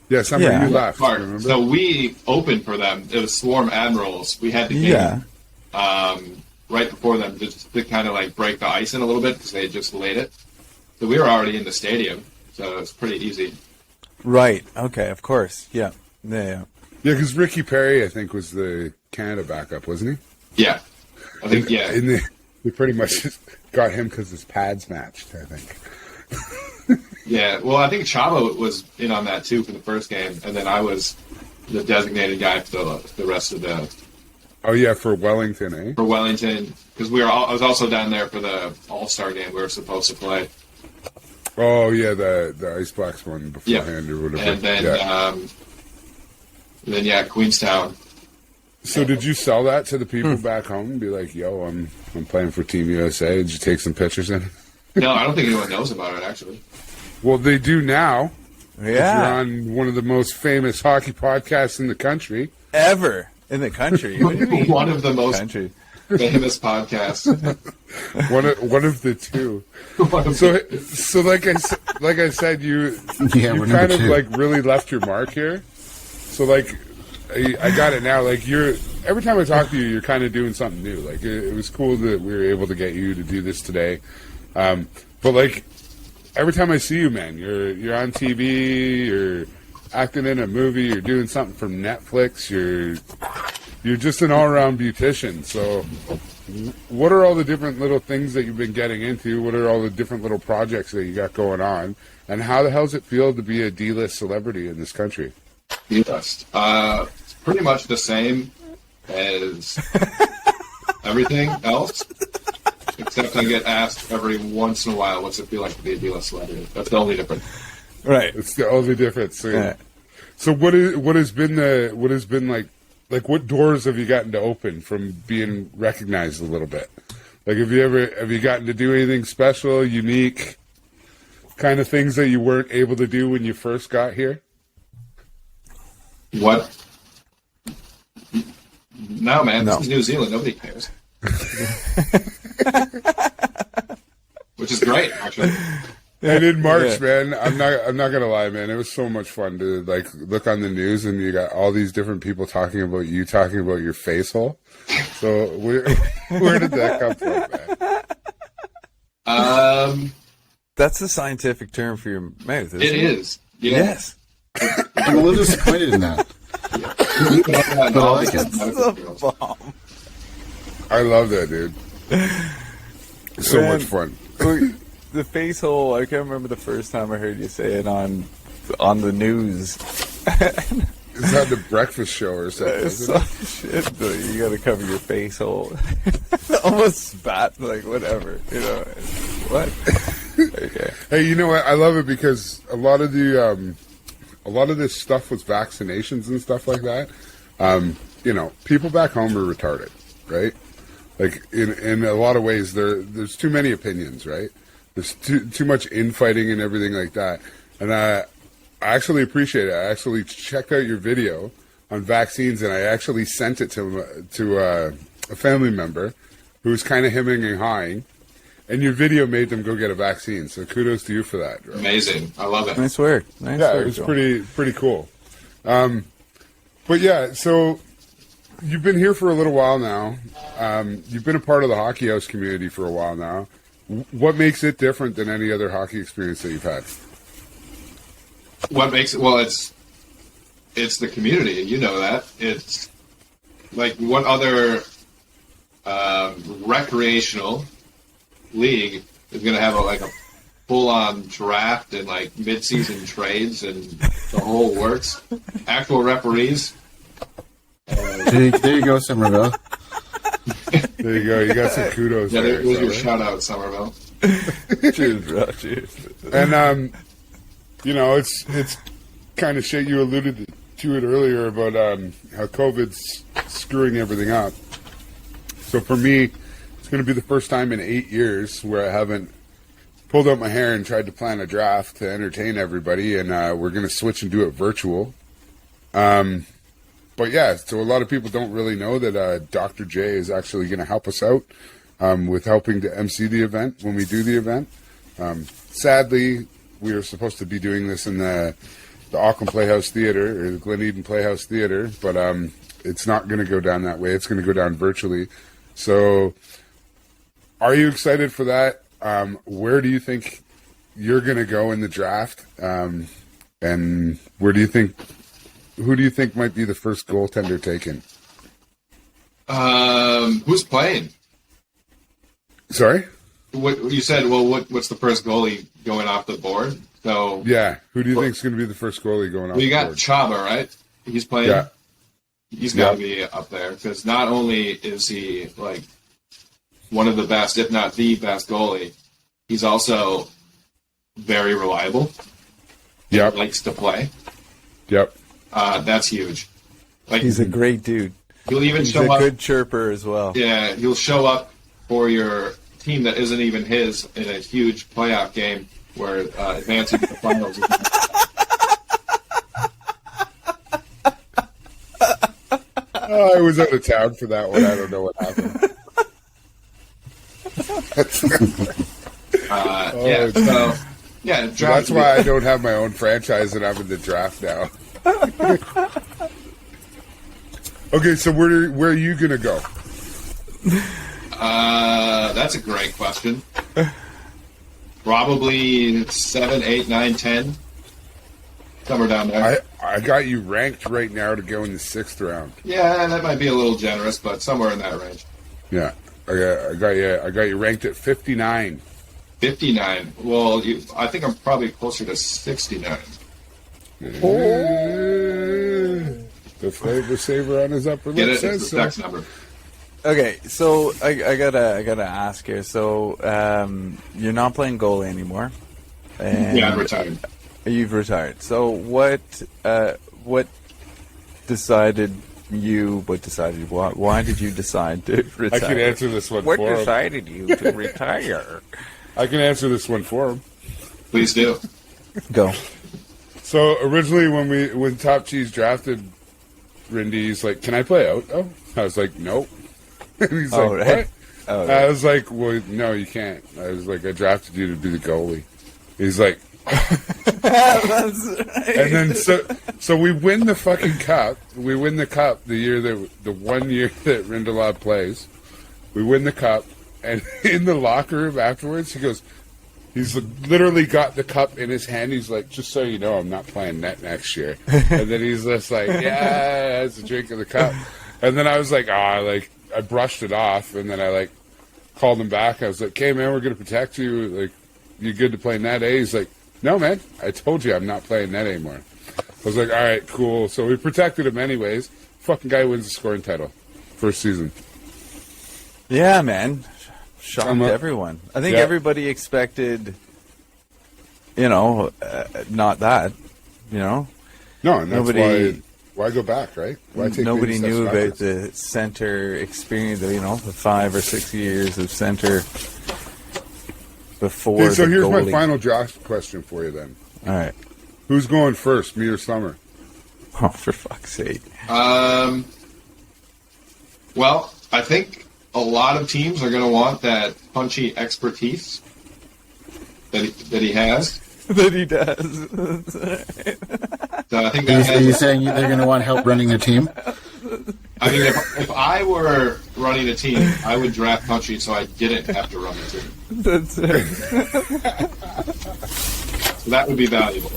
Yeah, summer Yeah. you left. Spark. Remember? So we opened for them. It was Swarm Admirals. We had the game right before them just to kind of like break the ice in a little bit because they had just laid it. So we were already in the stadium, so it's pretty easy. Right. Okay. Of course. Yeah. Yeah. Yeah, because Ricky Perry, I think, was the Canada backup, wasn't he? Yeah, I think We pretty much just got him because his pads matched, I think. Yeah. Well, I think Chavo was in on that too for the first game, and then I was the designated guy for the rest of the. Oh yeah, for Wellington, eh? For Wellington, because I was also down there for the All-Star game we were supposed to play. Oh yeah, the Ice Blacks one beforehand or whatever. And then Queenstown. So did you sell that to the people back home and be like, "Yo, I'm playing for Team USA"? Did you take some pictures in? No, I don't think anyone knows about it actually. Well, they do now. Yeah. If you're on one of the most famous hockey podcasts in the country. Ever in the country. What do you mean? One of the most Country. famous podcasts. One of the two. So like I said, you we're kind of number two. like really left your mark here. So like I got it now. Like every time I talk to you, you're kind of doing something new. Like it was cool that we were able to get you to do this today. But like every time I see you, man, you're on TV, you're acting in a movie, you're doing something from Netflix, you're just an all-around beautician. So what are all the different little things that you've been getting into? What are all the different little projects that you got going on? And how the hell does it feel to be a D-list celebrity in this country? D-list. It's pretty much the same as everything else, except I get asked every once in a while, what's it feel like to be a D-list celebrity? That's the only difference. Right. It's the only difference. So, Yeah. so what has been like what doors have you gotten to open from being recognized a little bit? Like have you gotten to do anything special, unique, kind of things that you weren't able to do when you first got here? What? No, man. No. This is New Zealand. Nobody cares. Which is great, actually. And in March, man, I'm not gonna lie, man. It was so much fun to like look on the news and you got all these different people talking about your face hole. So where did that come from, man? That's the scientific term for your mouth, isn't it? It is. Yes. I'm a little disappointed in that. But I like it. I love that, dude. So Man, much fun. The face hole, I can't remember the first time I heard you say it on the news. It's on the breakfast show or something. Isn't it? Shit, though. You gotta cover your face hole. Almost spat, like, whatever. You know, what? Okay. Hey, you know what? I love it because a lot of this stuff with vaccinations and stuff like that, you know, people back home are retarded, right? Like, in a lot of ways, there's too many opinions, right? There's too much infighting and everything like that. And I actually appreciate it. I actually checked out your video on vaccines, and I actually sent it to a family member who was kind of hemming and hawing, and your video made them go get a vaccine. So kudos to you for that, bro. Amazing. I love it. Nice work. Nice work, It was Joel. pretty cool. But yeah, so you've been here for a little while now. You've been a part of the hockey house community for a while now. What makes it different than any other hockey experience that you've had? What makes it? Well, it's the community. You know that. It's like what other recreational league is going to have a full-on draft and like mid-season trades and the whole works. Actual referees. There you go, Somerville. There you go. You got some kudos. Yeah, there, there's your so, shout out, Somerville. Cheers, bro. Cheers. And you know, it's kind of shit. You alluded to it earlier about how COVID's screwing everything up. So for me, it's going to be the first time in 8 years where I haven't pulled out my hair and tried to plan a draft to entertain everybody, and we're going to switch and do it virtual. But yeah, so a lot of people don't really know that Dr. J is actually going to help us out with helping to MC the event when we do the event. Sadly, we were supposed to be doing this in the Auckland Playhouse Theatre or the Glen Eden Playhouse Theatre, but it's not going to go down that way. It's going to go down virtually. So are you excited for that? Where do you think you're going to go in the draft? And who do you think might be the first goaltender taken? Who's playing? Sorry? What you said? Well, what's the first goalie going off the board? So Yeah, who do you think is going to be the first goalie going off you the got board? Chaba, right? He's playing. Yeah. He's got to be up there because not only is he like one of the best, if not the best goalie, he's also very reliable. Yep. Likes to play. Yep. That's huge. Like He's a great dude. he'll even He's show a up. good chirper as well. Yeah, he'll show up for your team that isn't even his in a huge playoff game where advancing to the finals. I was out of town for that one. I don't know what happened. Draft. That's why I don't have my own franchise and I'm in the draft now. Okay, so where are you going to go? That's a great question. Probably 7, 8, 9, 10. Somewhere down there. I got you ranked right now to go in the 6th round. Yeah, that might be a little generous, but somewhere in that range. Yeah, I got you ranked at 59. 59. Well, I think I'm probably closer to 69. The flavor saver on his upper Get lip it? says It's the so. sex number. Okay, so I gotta ask here. So you're not playing goalie anymore. And Yeah, I'm retired. You've retired. So what decided you? Why did you decide to retire? I can answer this one What for him. decided you to retire? I can answer this one for him. Please do. Go. So originally, when Top Cheese drafted Rindy, he's like, "Can I play out?" Oh, I was like, "Nope." And he's like, right. "What?" Oh, right. I was like, "Well, no, you can't." I was like, "I drafted you to be the goalie." He's like, That's right. and then so we win the fucking cup. We win the cup the 1 year that Rindelaub plays. We win the cup, and in the locker room afterwards, he goes, He's literally got the cup in his hand. He's like, just so you know, I'm not playing net next year. And then he's just like, yeah, has a drink of the cup. And then I was like, I brushed it off. And then I called him back. I was like, okay, man, we're going to protect you. Like, you good to play net, eh? He's like, no, man, I told you I'm not playing net anymore. I was like, all right, cool. So we protected him anyways. Fucking guy wins the scoring title. First season. Yeah, man. Shocked everyone. I think everybody expected, not that, No, and that's why go back, right? Why take nobody knew backwards? about the center experience, the 5 or 6 years of center before Okay, so here's goalie. my final draft question for you then. All right. Who's going first, me or Summer? Oh, for fuck's sake. Well, I think a lot of teams are going to want that punchy expertise that he has. That he does. So I think Are you saying they're going to want help running their team? I mean, if I were running a team, I would draft punchy so I didn't have to run the team. That's it. So that would be valuable.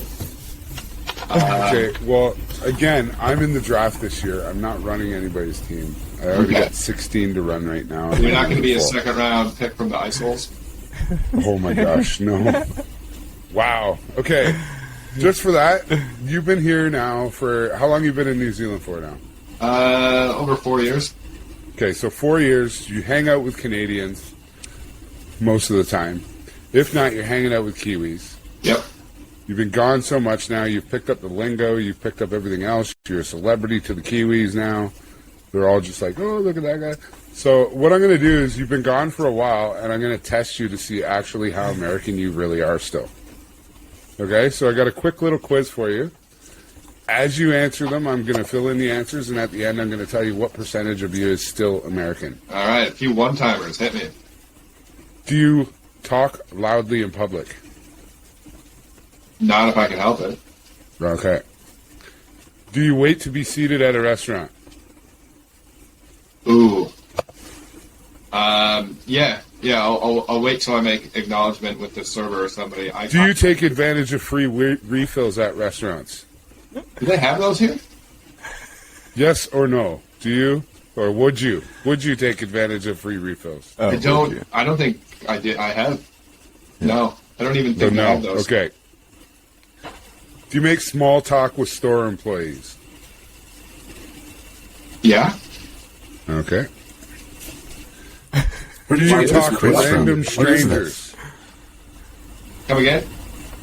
Okay, well, again, I'm in the draft this year. I'm not running anybody's team. I already got 16 to run right now. You're not going to be a second-round pick from the Ice Holes? Oh, my gosh, no. Wow. Okay, just for that, you've been here now for... How long have you been in New Zealand for now? Over 4 years. Okay, so 4 years. You hang out with Canadians most of the time. If not, you're hanging out with Kiwis. Yep. You've been gone so much now. You've picked up the lingo. You've picked up everything else. You're a celebrity to the Kiwis now. They're all just like, oh, look at that guy. So what I'm going to do is you've been gone for a while, and I'm going to test you to see actually how American you really are still. Okay, so I got a quick little quiz for you. As you answer them, I'm going to fill in the answers, and at the end, I'm going to tell you what percentage of you is still American. All right, a few one-timers. Hit me. Do you talk loudly in public? Not if I can help it. Okay. Do you wait to be seated at a restaurant? Ooh. Yeah. I'll wait till I make acknowledgement with the server or somebody. Do you take advantage of free refills at restaurants? Do they have those here? Yes or no? Do you or would you? Would you take advantage of free refills? Oh, I don't. I don't think I did. I have. Yeah. No, I don't even think I have those. Okay. Do you make small talk with store employees? Yeah. Okay. Where Do did you you get talk this to quiz from? random What is strangers? Come again?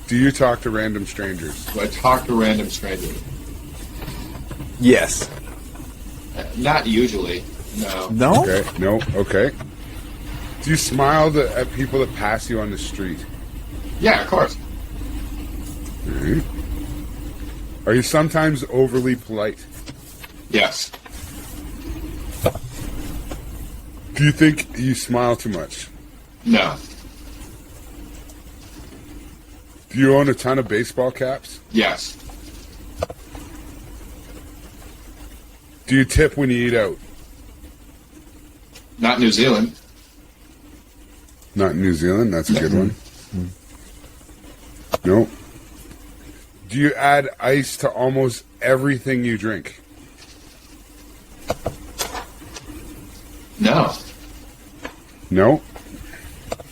Do you talk to random strangers? Do I talk to random strangers? Yes. Not usually. No. No? Okay. No. Okay. Do you smile at people that pass you on the street? Yeah, of course. Mhm. Are you sometimes overly polite? Yes. Do you think you smile too much? No. Do you own a ton of baseball caps? Yes. Do you tip when you eat out? Not New Zealand. Not in New Zealand. That's a good one. No. Do you add ice to almost everything you drink? No. No.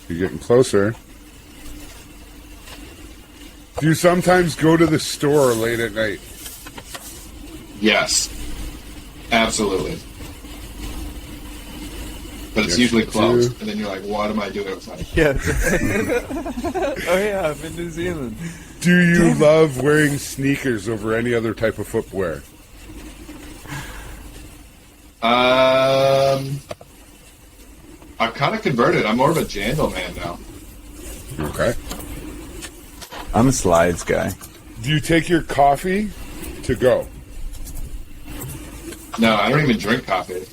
You're getting closer. Do you sometimes go to the store late at night? Yes. Absolutely. But it's Yes, usually you closed, do. and then you're like, "What am I doing outside?" Yeah. Oh, yeah, I'm in New Zealand. Do you love wearing sneakers over any other type of footwear? I've kind of converted. I'm more of a Jandal man now. Okay. I'm a slides guy. Do you take your coffee to go? No, I don't even drink coffee.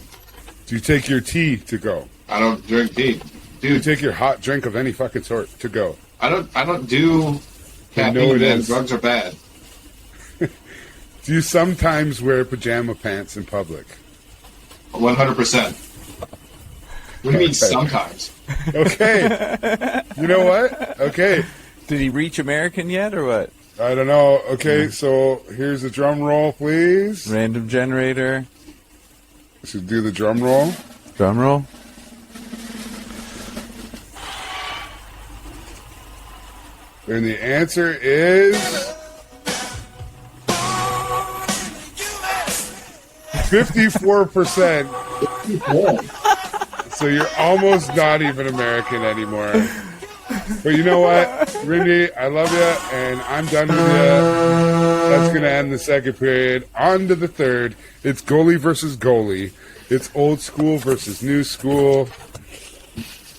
Do you take your tea to go? I don't drink tea. Do you Dude, take your hot drink of any fucking sort to go? I don't do I know caffeine, it man. is. Drugs are bad. Do you sometimes wear pajama pants in public? 100%. What do you mean sometimes? Okay. You know what? Okay. Did he reach American yet, or what? I don't know. Okay, so here's the drum roll, please. Random generator. Should do the drum roll. Drum roll. And the answer is 54%. So you're almost not even American anymore. But you know what, Rindy, I love you, and I'm done with you. That's going to end the second period. On to the third. It's goalie versus goalie. It's old school versus new school.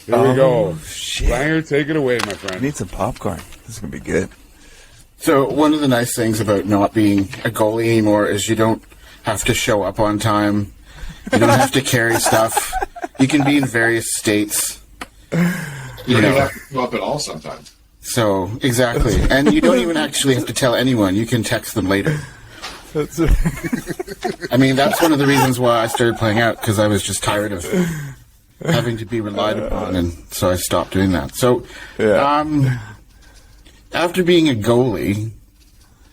Here we go. Shit. Langer, take it away, my I friend. need some popcorn. This is going to be good. So one of the nice things about not being a goalie anymore is you don't have to show up on time. You don't have to carry stuff. You can be in various states. You don't have to go up at all sometimes. So, exactly. And you don't even actually have to tell anyone. You can text them later. That's I mean, that's one of the reasons why I started playing out, because I was just tired of having to be relied upon, and so I stopped doing that. So, after being a goalie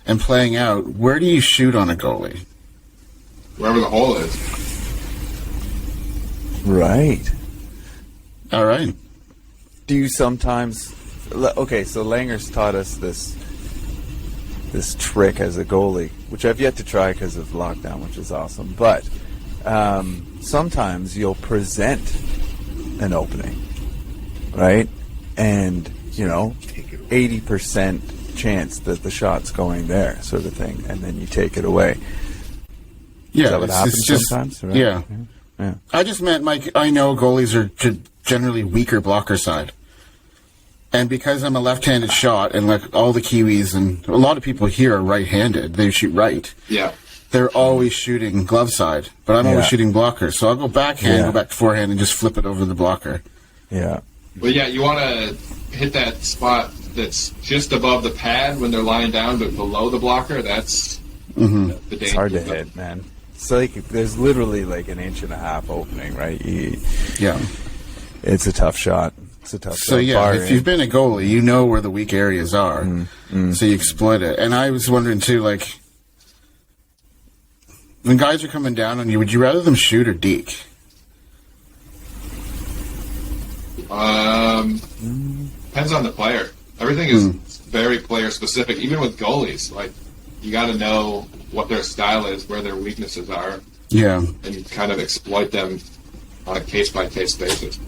and playing out, where do you shoot on a goalie? Wherever the hole is. right. All right. Do you sometimes? Okay, so Langer's taught us this trick as a goalie, which I've yet to try because of lockdown, which is awesome. But sometimes you'll present an opening, right? And 80% chance that the shot's going there, sort of thing, and then you take it away. Yeah, Is that what happens sometimes? Right? Yeah. Yeah. I just meant, Mike, I know goalies are generally weaker blocker side. And because I'm a left-handed shot, and like all the Kiwis and a lot of people here are right-handed, they shoot right. Yeah. They're always shooting glove side, but I'm always shooting blocker. So I'll go backhand, go back to forehand, and just flip it over the blocker. Yeah. Well, yeah, you want to hit that spot that's just above the pad when they're lying down, but below the blocker. That's the danger. It's hard to hit, man. It's like there's literally like an inch and a half opening, right? Yeah. It's a tough shot. It's a tough shot. So yeah, if you've been a goalie, you know where the weak areas are, so you exploit it. And I was wondering too, like, when guys are coming down on you, would you rather them shoot or deke? Depends on the player. Everything is very player specific, even with goalies. Like, you got to know what their style is, where their weaknesses are, Yeah. and kind of exploit them on a case by case basis.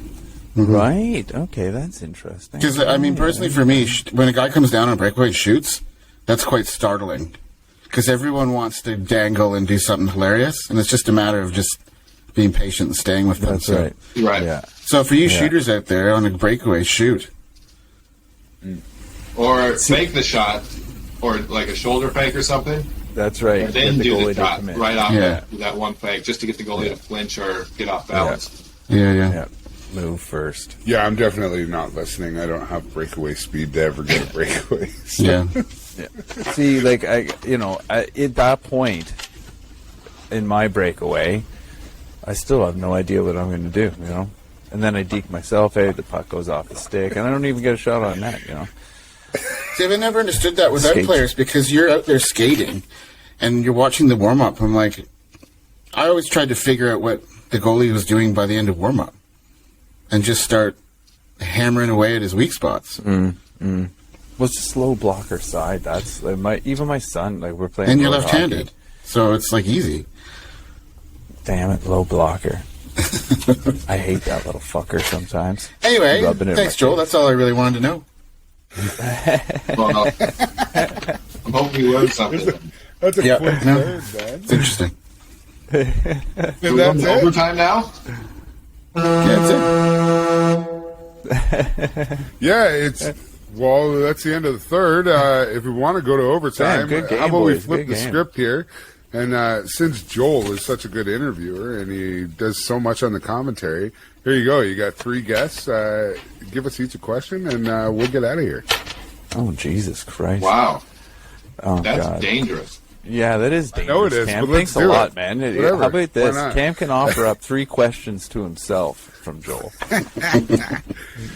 Right. Okay, that's interesting. Because, I mean, personally for me, when a guy comes down on a breakaway and shoots, that's quite startling. Because everyone wants to dangle and do something hilarious, and it's just a matter of just being patient and staying with them. That's right. Right. Yeah. So for you shooters out there on a breakaway, shoot. Or fake the shot, or like a shoulder fake or something. That's right. And then Get do goalie the to shot commit. right off Yeah. that one fake, just to get the goalie to flinch or get off balance. Yeah. Yeah. Move first. Yeah, I'm definitely not listening. I don't have breakaway speed to ever get a breakaway. So. Yeah. Yeah. See, like at that point in my breakaway, I still have no idea what I'm going to do. And then I deke myself out. The puck goes off the stick, and I don't even get a shot on net. See, I never understood that with our Skate. players, because you're out there skating and you're watching the warm up. I'm like, I always tried to figure out what the goalie was doing by the end of warm up, and just start hammering away at his weak spots. What's a slow blocker side? That's even my son. Like, we're playing. And you're road left-handed, hockey. so it's like easy. Damn it, low blocker. I hate that little fucker sometimes. Anyway, Rubbing it in thanks, my Joel. face. That's all I really wanted to know. Well, I'm hoping you learned something. That's a Yeah, quick no. third, man. It's interesting. And We're that's going to it. overtime now? Yeah, that's it. Yeah, that's the end of the third. If we want to go to overtime, Damn, good game, how about we boys. flip Good the game. script here? And since Joel is such a good interviewer and he does so much on the commentary, here you go. You got 3 guests. Give us each a question, and we'll get out of here. Oh, Jesus Christ! Wow. Oh That's God! dangerous. Yeah, that is dangerous. I know it is, Cam. but let's Thanks a do lot, it. man. Whatever. How about this? Why not? Cam can offer up 3 questions to himself from Joel.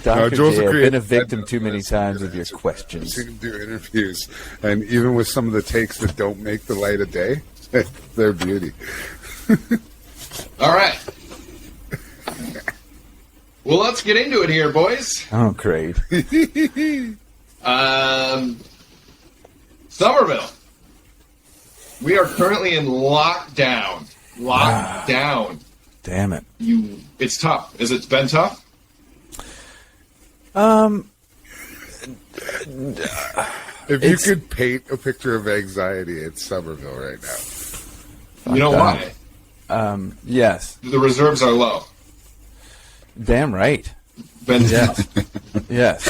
Dr. Joel's J, a I've been a creative- victim too many times of your questions. She can do interviews, and even with some of the takes that don't make the light of day, they're beauty. All right. Well, let's get into it here, boys. Oh, great. Somerville. We are currently in lockdown. Lockdown. Damn it. It's tough. Has it been tough? If you could paint a picture of anxiety, it's Somerville right now. You know why? Yes. The reserves are low. Damn right. Been Yes. tough. Yes.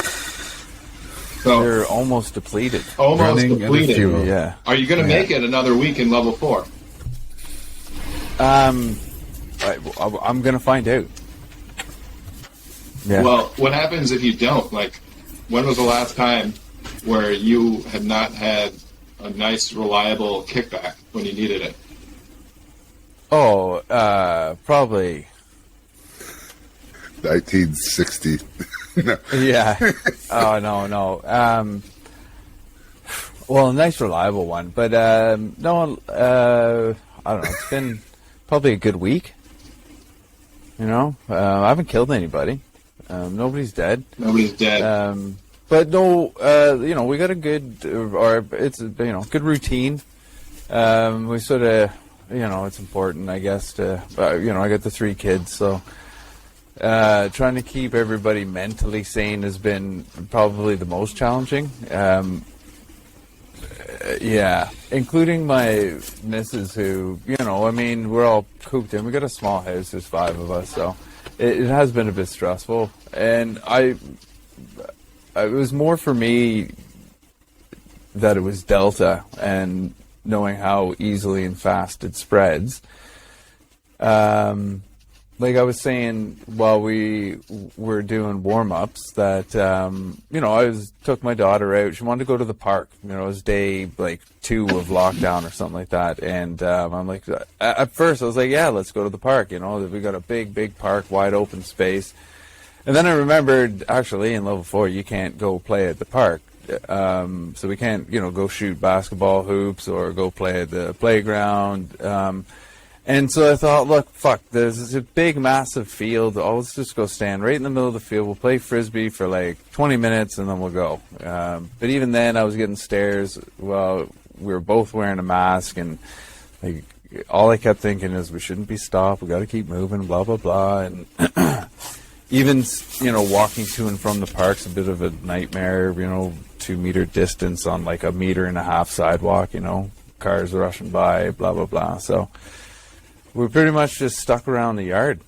So They're almost depleted. almost running and depleted. fuel. Yeah. Are you going to make it another week in level 4? I'm going to find out. Yeah. Well, what happens if you don't? Like, when was the last time where you had not had a nice, reliable kickback when you needed it? Oh, probably. 1960. No. Yeah. Oh, no. Well, a nice, reliable one. But, no, I don't know. It's been probably a good week. You know? I haven't killed anybody. Nobody's dead. Nobody's dead. But no, you know, we got a good, or it's, you know, good routine. We sort of, you know, it's important, I guess, to, you know, I got the 3 kids, so trying to keep everybody mentally sane has been probably the most challenging. Yeah, including my missus, who, you know, I mean, we're all cooped in. We got a small house. There's 5 of us, so it has been a bit stressful. And it was more for me that it was Delta and knowing how easily and fast it spreads. Like I was saying while we were doing warm-ups that, you know, I took my daughter out. She wanted to go to the park. You know, it was day, 2 of lockdown or something like that. And I'm like, at first I was like, yeah, let's go to the park. You know, we got a big park, wide open space. And then I remembered, actually, in level 4, you can't go play at the park. So we can't, you know, go shoot basketball hoops or go play at the playground. And so I thought, look, fuck, there's a big, massive field. Oh, let's just go stand right in the middle of the field. We'll play Frisbee for 20 minutes and then we'll go. But even then, I was getting stares while we were both wearing a mask. And all I kept thinking is, we shouldn't be stopped. We got to keep moving, blah, blah, blah. And even, you know, walking to and from the park's a bit of a nightmare, you know, 2-meter distance on 1.5 meter sidewalk, you know, cars rushing by, blah, blah, blah. So we're pretty much just stuck around the yard.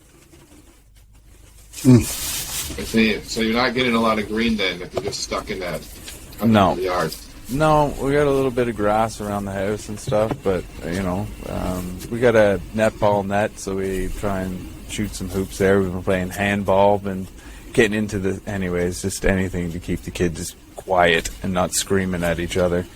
I see. So you're not getting a lot of green then if you're just stuck in that yard. No, we got a little bit of grass around the house and stuff, but, you know, we got a netball net, so we try and shoot some hoops there. We've been playing handball and getting into anyways, just anything to keep the kids quiet and not screaming at each other.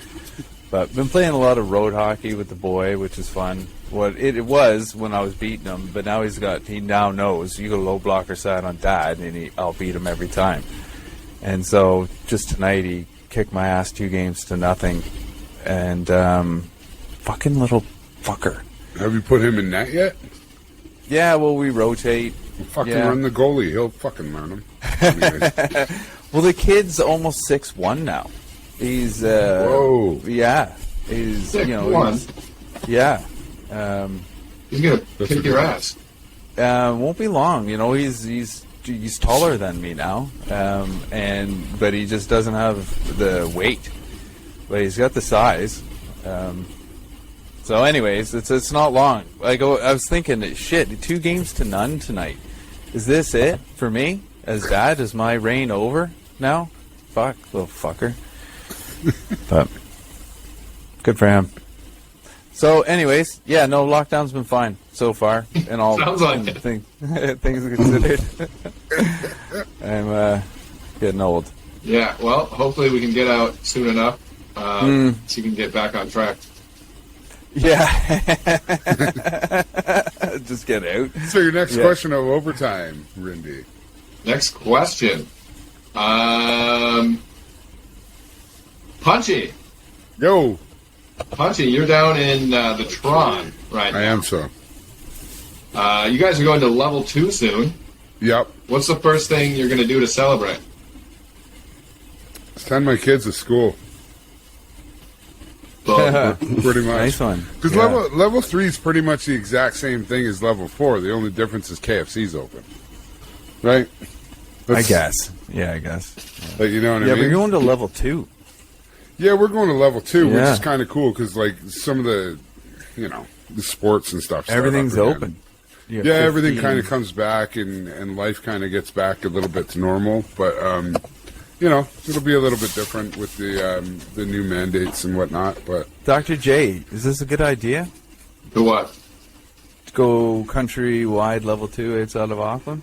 But been playing a lot of road hockey with the boy, which is fun. What it was when I was beating him, but now he now knows you go low blocker side on Dad, and I'll beat him every time. And so just tonight he kicked my ass 2-0, and fucking little fucker. Have you put him in net yet? Yeah, well, we rotate. Fucking run the goalie. He'll fucking learn him. Anyways. Well, the kid's almost 6'1" now. He's whoa. Yeah, he's 6'1". Yeah. He's gonna kick your ass. Won't be long. You know, he's taller than me now, but he just doesn't have the weight. But he's got the size. So, anyways, it's not long. I was thinking, shit, 2-0 tonight. Is this it for me as Dad? Is my reign over now? Fuck, little fucker. But good for him. So, anyways, yeah, no, lockdown's been fine so far, and all Sounds like it. things considered. I'm getting old. Yeah, well, hopefully we can get out soon enough so you can get back on track. Yeah. Just get out. So your next question of overtime, Rindy. Next question. Punchy. Yo. Punchy, you're down in the Tron right now. I am so. You guys are going to level 2 soon. Yep. What's the first thing you're going to do to celebrate? Send my kids to school. Pretty much. Nice one. Because level 3 is pretty much the exact same thing as level 4. The only difference is KFC's open. Right? I guess. Yeah, I guess. Like, you know what I Yeah, mean? we're going to level 2. Yeah, we're going to level 2, which Yeah. is kind of cool because, like, some of the, you know, the sports and stuff. start Everything's up again. open. You got Yeah, everything 15. kind of comes back and life kind of gets back a little bit to normal. But, you know, it'll be a little bit different with the new mandates and whatnot. But Dr. J, is this a good idea? To what? To go countrywide level 2 outside of Auckland?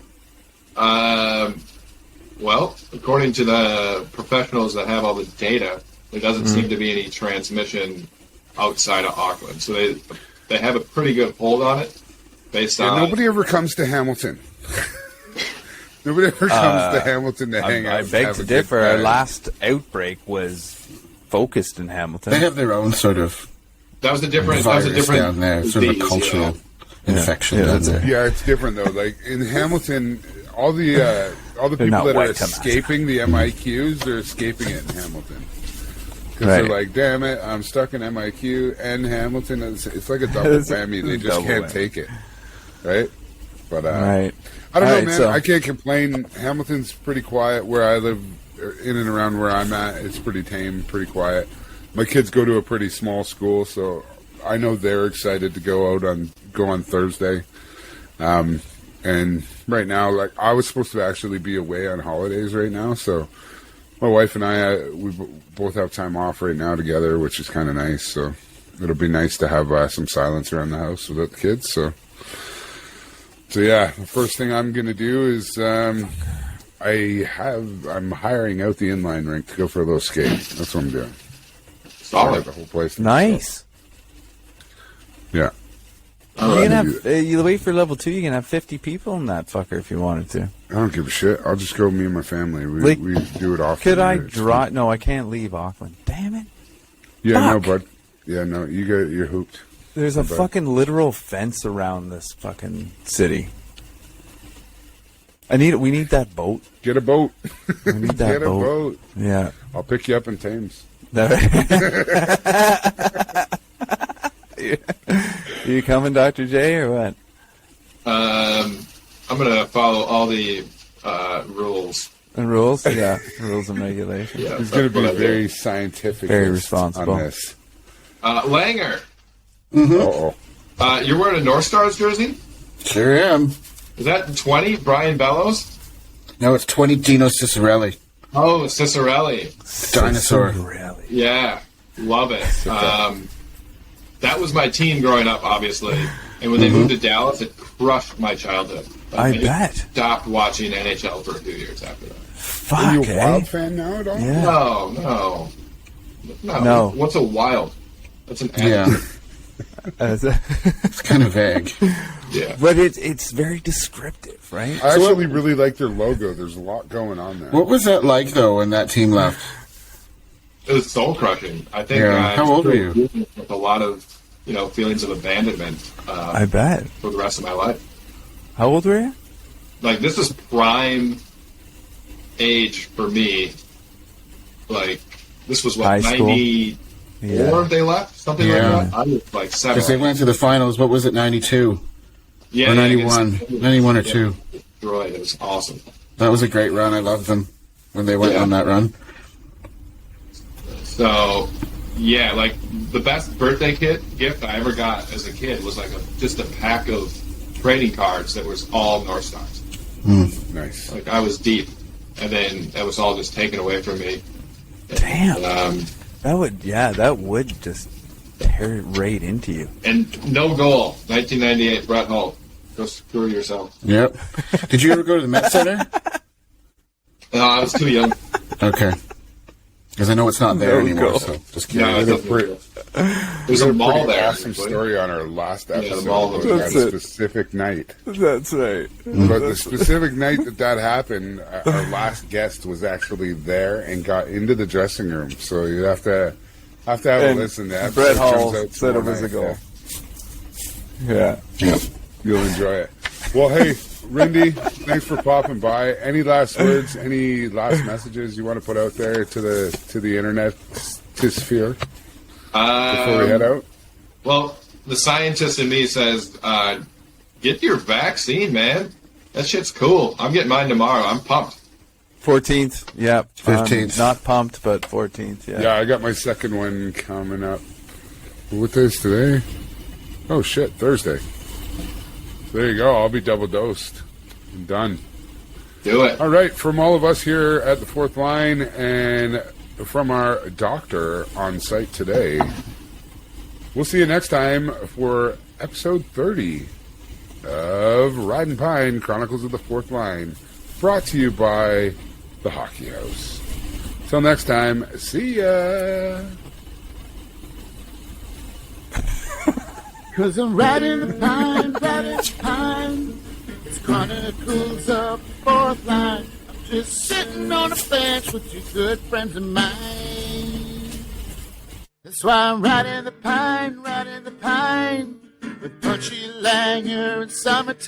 Well, according to the professionals that have all the data, there doesn't seem to be any transmission outside of Auckland. So they have a pretty good hold on it based on... nobody ever comes to Hamilton. Nobody ever comes to Hamilton to hang out. I and beg have to a good differ. Our time. last outbreak was focused in Hamilton. They have their own sort of That was a different... That was a virus different down there, sort of a disease, cultural you know? infection Yeah, down that's there. Yeah, it's different though. Like in Hamilton, all the people not that are white, Thomas. escaping the MIQs, they're escaping it in Hamilton. Because Right. they're like, damn it, I'm stuck in MIQ and Hamilton. It's like a double It's whammy. They a just double can't whammy. take it, right? But Right. I don't know, Alright, man. so- I can't complain. Hamilton's pretty quiet where I live. In and around where I'm at, it's pretty tame, pretty quiet. My kids go to a pretty small school, so I know they're excited to go on Thursday. And right now, like I was supposed to actually be away on holidays right now, so my wife and I we both have time off right now together, which is kind of nice. So it'll be nice to have some silence around the house without the kids. So yeah, the first thing I'm gonna do is I'm hiring out the inline rink to go for a little skate. That's what I'm doing. Solid. The whole place. to Nice. myself. Yeah. You can have you wait for level 2. You can have 50 people in that fucker if you wanted to. I don't give a shit. I'll just go me and my family. Like, We do it often. Could I It's drive? No, I can't leave Auckland. Damn it! Yeah, no, Fuck. bud. Yeah, no, you're hooped. There's a bad. fucking literal fence around this fucking city. We need that boat. Get a boat. We need that Get a boat. boat. Yeah. I'll pick you up in Thames. You coming, Dr. J, or what? I'm going to follow all the rules. And rules? Yeah, rules and regulations. Yeah, He's going to be that's what I do. very scientific. Very responsible. on this. Langer, Uh-oh. you're wearing a North Stars jersey? Sure am. Is that 20, Brian Bellows? No, it's 20 Dino Cicerelli. Oh, Cicerelli. Dinosaur. Really? Yeah, love it. That was my team growing up, obviously. And when they moved to Dallas, it crushed my childhood. I just bet. Stopped watching NHL for a few years after that. Fuck, Are you a eh? Wild fan now at all? Yeah. No. No. What's a wild? That's an Yeah, adjective. it's kind of vague. Yeah. But it's very descriptive, right? I actually really like their logo. There's a lot going on there. What was that like, though, when that team left? It was soul crushing. I think. Yeah. How old were you? With a lot of, feelings of abandonment I bet. for the rest of my life. How old were you? Like, this is prime age for me. Like, this was High what, school? 94 Yeah. they left? Something Yeah. like that? I was like 7. Because they went to the finals, what was it, 92? Yeah, Or 91. against- 91 or 2. Detroit. It was awesome. That was a great run. I loved them when they went Yeah. on that run. So, yeah, like the best birthday gift I ever got as a kid was like just a pack of trading cards that was all North Stars. Nice. Like I was deep, and then that was all just taken away from me. Damn. That would just tear right into you. And no goal, 1998, Brett Hull. Go screw yourself. Yep. Did you ever go to the Met Center? No, I was too young. Okay. Because I know it's not there No anymore. go. So just No, curious. it doesn't exist. There's a mall there. Awesome actually. story on our last episode mall about was- that That's it. specific night. That's right. But the specific night that happened, our last guest was actually there and got into the dressing room. So you have to have a And listen. That Brett episode Hall comes out said it tomorrow was a night, goal. yeah. Yeah. You'll enjoy it. Well, hey, Rindy, thanks for popping by. Any last words? Any last messages you want to put out there to the internet sphere before we head out? Well, the scientist in me says, get your vaccine, man. That shit's cool. I'm getting mine tomorrow. I'm pumped. 14th. Yeah. 15th. Not pumped, but 14th. Yeah. Yeah, I got my second one coming up. What day is today? Oh shit, Thursday. There you go. I'll be double dosed. I'm done. Do it. All right, from all of us here at the Fourth Line and from our doctor on site today, we'll see you next time for episode 30 of Riding Pine Chronicles of the Fourth Line, brought to you by the Hockey House. Till next time, see ya. 'Cause I'm riding the pine, riding the pine. It's Chronicles of the Fourth Line. I'm just sitting on a bench with two good friends of mine. That's why I'm riding the pine, with Punchy Langer in summertime.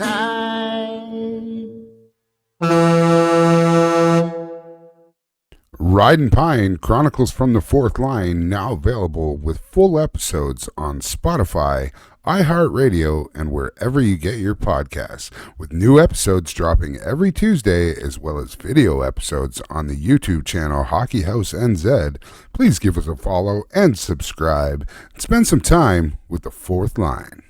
Ridin' Pine Chronicles from the Fourth Line, now available with full episodes on Spotify, iHeartRadio, and wherever you get your podcasts, with new episodes dropping every Tuesday, as well as video episodes on the YouTube channel Hockey House NZ. Please give us a follow and subscribe, and spend some time with the Fourth Line.